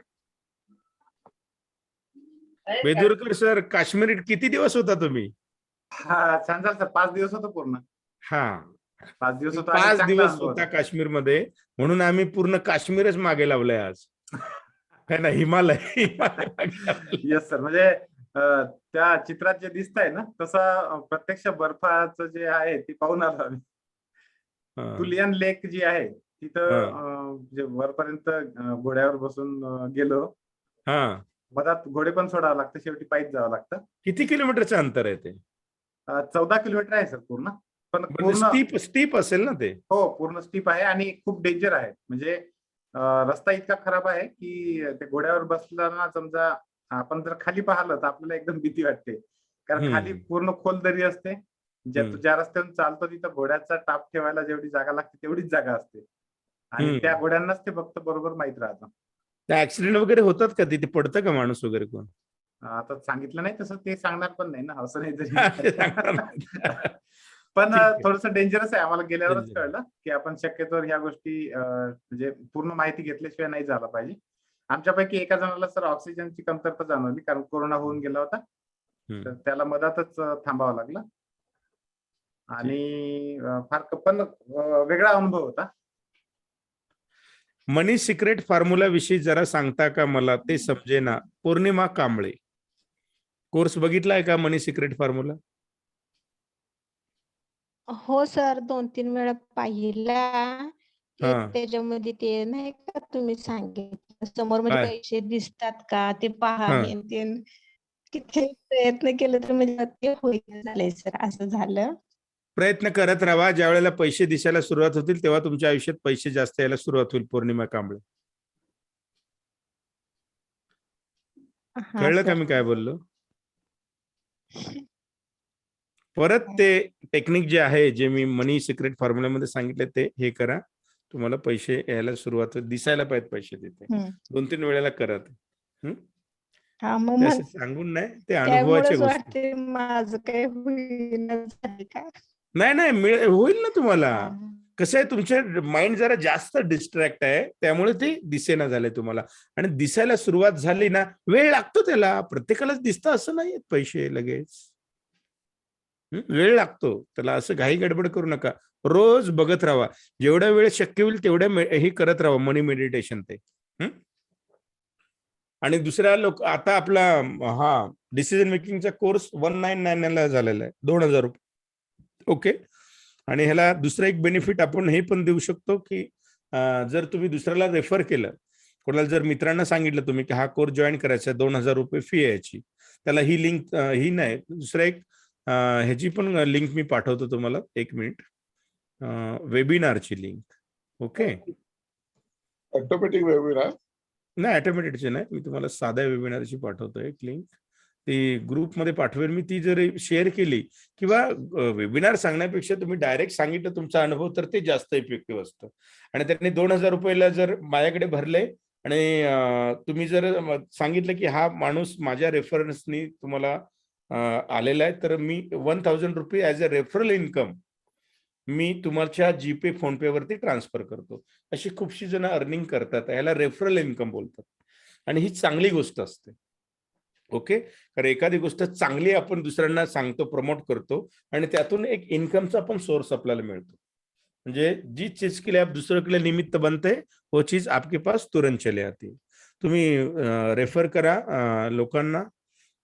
बेदुरकर सर, काश्मीर किती दिवस होता तुम्ही? हा, छान झालं सर. 5 दिवस होतो पूर्ण. हा, 5 दिवस होतो. आणि 5 चांगला दिवस अनुभव होता काश्मीरमध्ये, म्हणून आम्ही पूर्ण काश्मीरच मागे लावलंय आज. है ना, हिमालय. Yes sir. म्हणजे त्या चित्रात जे दिसत आहे ना, तसं प्रत्यक्ष बर्फाचं जे आहे ते पाहून आलो आम्ही. तुलियन लेक जी आहे तिथं जे वरपर्यंत घोड्यावर बसून गेलो. हा, मधात घोडे पण सोडावं लागतं, शेवटी पायीच जावं लागतं. किती किलोमीटरचं अंतर आहे ते? 14 किलोमीटर आहे सर पूर्ण. पण पूर्ण स्टीप असेल ना ते? हो, पूर्ण स्टीप आहे आणि खूप डेंजर आहे. म्हणजे रस्ता इतका खराब आहे की ते घोड्यावर बसताना समजा आपण जर खाली पाहिलं तर आपल्याला एकदम भीती वाटते, कारण खाली पूर्ण खोल दरी असते. ज्या रस्त्यावरून चालतो तिथं घोड्याचा टाप ठेवायला जेवढी जागा लागते तेवढीच जागा असते, आणि त्या घोड्यांनाच ते फक्त बरोबर माहित राहतं. ऍक्सिडेंट वगैरे होतात का तिथे? पडतं का माणूस वगैरे कोण? आता सांगितलं नाही तसं, ते सांगणार पण नाही ना, असं नाही तरी. पण ठीक आहे. थोडस डेंजरस आहे. आम्हाला गेल्यावरच Dangerous. कळलं की आपण शक्यतो ह्या गोष्टी म्हणजे पूर्ण माहिती घेतल्याशिवाय नाही झाला पाहिजे. आमच्यापैकी एका जणाला सर ऑक्सिजनची कमतरता जाणवली, कारण कोरोना होऊन गेला होता, तर त्याला मधातच थांबावं लागलं. आणि फार पण वेगळा अनुभव होता. मनी सिक्रेट फॉर्म्युला विषयी जरा सांगता का मला? ते समजे ना. पौर्णिमा कांबळे, कोर्स बघितलाय का मनी सिक्रेट फॉर्म्युला? हो सर, 2-3 वेळा पाहिला. ते हा. त्याच्यामध्ये ते नाही का तुम्ही सांगितलं समोर म्हणजे काय? पैसे दिसतात का ते पहा, हा. हे न ते किती प्रयत्न केले तर म्हणजे ते होईना झालंय सर, असं झालं. प्रयत्न करत राहा. ज्या वेळेला पैसे दिसायला सुरुवात होतील तेव्हा तुमच्या आयुष्यात पैसे जास्त यायला सुरुवात होईल. पौर्णिमा कांबळे, हा कळलं का सर. मी काय बोललो? परत ते टेक्निक जे आहे, जे मी मनी सिक्रेट फॉर्म्युल्यामध्ये सांगितले, ते हे करा. तुम्हाला पैसे यायला सुरुवात होईल. दिसायला पाहिजे पैसे तिथे. 2-3 वेळेला करत. हा मग ते असं सांगून नाही, ते अनुभवाच्या त्यामुळेच गोष्टी. वाटते माझं काही होईना झालं का. नाही नाही, होईल ना तुम्हाला. हा. कसं आहे, तुमच्या माइंड जरा जास्त डिस्ट्रॅक्ट आहे, त्यामुळे ते दिसेना झाले तुम्हाला. आणि दिसायला सुरुवात झाली ना, वेळ लागतो त्याला. प्रत्येकालाच दिसतं असं नाही पैसे लगेच. वेळ लागतो त्याला. असं घाई गडबड करू नका. रोज बघत राहा. जेवढा वेळ शक्य होईल तेवढ्या हे करत राहा मनी मेडिटेशन ते. आणि दुसऱ्या लोक आता आपला हा डिसिजन मेकिंगचा कोर्स 1999 ला झालेला आहे, 2000 रुपये. ओके. आणि ह्याला दुसरं एक बेनिफिट आपण हे पण देऊ शकतो की जर तुम्ही दुसऱ्याला रेफर केलं, कोणाला जर मित्रांना सांगितलं तुम्ही की हा कोर्स जॉईन करायचा आहे, 2000 रुपये फी आहे याची, त्याला ही लिंक ही नाही, दुसरं एक ह्याची पण लिंक मी पाठवतो तुम्हाला. 1 मिनिट. वेबिनारची लिंक. ओके. ऑटोमॅटिक वेबिनार नाही, ऑटोमॅटिकची नाही, मी तुम्हाला साध्या वेबिनारची पाठवतो एक लिंक. ती ग्रुपमध्ये पाठवेल मी. ती जर शेअर केली किंवा वेबिनार सांगण्यापेक्षा तुम्ही डायरेक्ट सांगितलं तुमचा अनुभव, तर ते जास्त इफेक्टिव्ह असतं. आणि त्यांनी 2000 रुपयाला जर माझ्याकडे भरले आणि तुम्ही जर सांगितलं की हा माणूस माझ्या रेफरन्सनी तुम्हाला आलेला आहे, तर मी 1000 रुपये ॲज अ रेफरल इन्कम मी तुमच्या जीपे, फोनपे वरती ट्रान्सफर करतो. अशी खूपशी जण अर्निंग करतात. याला रेफरल इन्कम बोलतात. आणि ही चांगली गोष्ट असते. ओके. कारण एखादी गोष्ट चांगली आपण दुसऱ्यांना सांगतो, प्रमोट करतो, आणि त्यातून एक इन्कमचा पण सोर्स आपल्याला मिळतो. म्हणजे जी चीज के लिए आप दूसरों के लिए निमित्त बनते, वो चीज आपके पास तुरंत चले आती. तुम्ही रेफर करा लोकांना.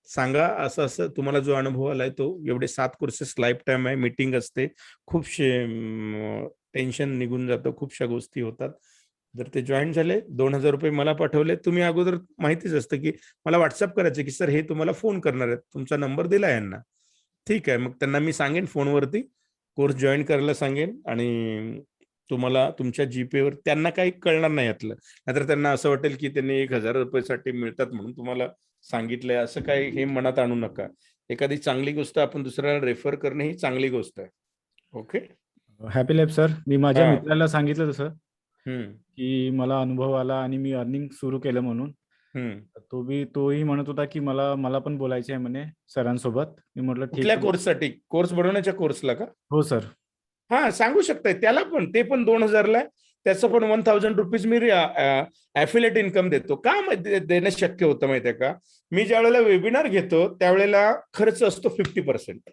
सांगा असं असं तुम्हाला जो अनुभव आलाय तो. एवढे 7 कोर्सेस लाईफ टाईम आहे. मीटिंग असते. खूपशे टेन्शन निघून जातं. खूपशा गोष्टी होतात. जर ते जॉईन झाले, 2000 रुपये मला पाठवले. तुम्ही अगोदर माहितीच असतं की मला व्हॉट्सअप करायचं की सर हे तुम्हाला फोन करणार आहेत. तुमचा नंबर दिला यांना. ठीक आहे. मग त्यांना मी सांगेन फोनवरती कोर्स जॉईन करायला सांगेन. आणि तुम्हाला तुमच्या जीपेवर त्यांना काही कळणार नाही यातलं. नाहीतर त्यांना असं वाटेल की त्यांनी 1000 रुपयासाठी मिळतात म्हणून तुम्हाला सांगितलंय. असं काही हे मनात आणू नका. एखादी चांगली गोष्ट आपण दुसऱ्याला रेफर करणे ही चांगली गोष्ट आहे. ओके. हॅपी लॅब सर, मी माझ्या हा. मित्राला सांगितलं तसं हम्म. की मला अनुभव आला आणि मी अर्निंग सुरू केलं म्हणून. तोही म्हणत होता की मला पण बोलायचं आहे म्हणे सरांसोबत. मी म्हटलं ठीक कुठल्या आहे. कोर्ससाठी? कोर्स बनवण्याच्या कोर्सला का? हो सर. हा, सांगू शकताय त्याला पण. ते पण 2000 ला आहे. त्याचं पण 1000 रुपीज मी ॲफिलिएट इन्कम देतो. का देणं शक्य होतं माहितीये का? मी ज्या वेळेला वेबिनार घेतो त्यावेळेला खर्च असतो 50%.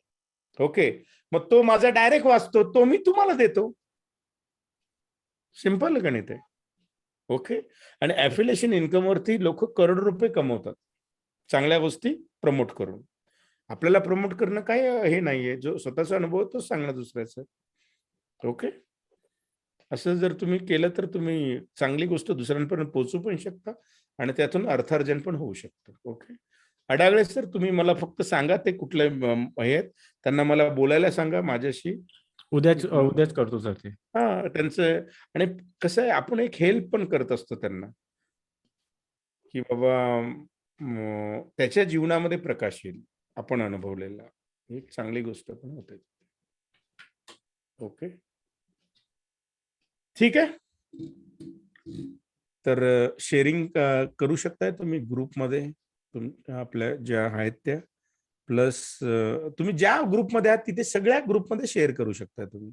ओके. मग तो माझा डायरेक्ट वाचतो, तो मी तुम्हाला देतो. सिंपल गणित आहे. ओके. आणि ॲफिलिएशन इन्कम वरती लोक करोड रुपये कमवतात, चांगल्या गोष्टी प्रमोट करून. आपल्याला प्रमोट करणं काय हे नाहीये. जो स्वतःचा अनुभव तोच सांगणं दुसऱ्याचं. ओके. असं जर तुम्ही केलं तर तुम्ही चांगली गोष्ट दुसऱ्यांपर्यंत पोहोचू पण शकता आणि त्यातून अर्थार्जन पण होऊ शकतं. ओके. अडागळे सर, तुम्ही मला फक्त सांगा ते कुठले हे आहेत, त्यांना मला बोलायला सांगा माझ्याशी. उद्याच करतो सर ते. हा, त्यांचं. आणि कसं आहे, आपण एक हेल्प पण करत असतो त्यांना की बाबा त्याच्या जीवनामध्ये प्रकाश येईल आपण अनुभवलेला. एक चांगली गोष्ट पण होते. ओके. ठीक आहे. तर शेअरिंग करू शकताय तुम्ही ग्रुपमध्ये आपल्या ज्या आहेत त्या. प्लस तुम्ही ज्या ग्रुपमध्ये आहात तिथे सगळ्या ग्रुपमध्ये शेअर करू शकता तुम्ही.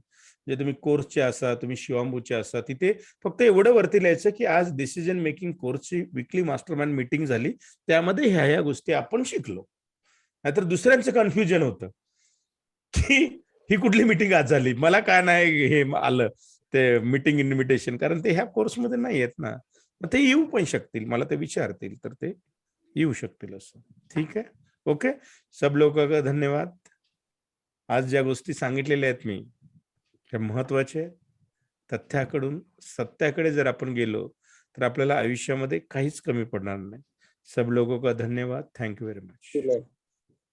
जे तुम्ही कोर्सचे असा, तुम्ही शिवांबूचे असा, तिथे फक्त एवढं वरती लिहायचं की आज डिसिजन मेकिंग कोर्सची विकली मास्टरमाइंड मीटिंग झाली, त्यामध्ये ह्या गोष्टी आपण शिकलो. नाहीतर दुसऱ्यांचं कन्फ्युजन होतं की ही कुठली मीटिंग आज झाली, मला काय नाही हे आलं ते मीटिंग इन्व्हिटेशन, कारण ते ह्या कोर्समध्ये नाही आहेत ना. मग ते येऊ पण शकतील, मला ते विचारतील तर ते येऊ शकतील असं. ठीक आहे, ओके. सब लोगों का धन्यवाद. आज ज्या गोष्टी सांगितलेल्या आहेत मी त्या महत्वाच्या आहेत. तथ्याकडून सत्याकडे जर आपण गेलो तर आपल्याला आयुष्यामध्ये काहीच कमी पडणार नाही. सब लोगों का धन्यवाद. Thank you very much.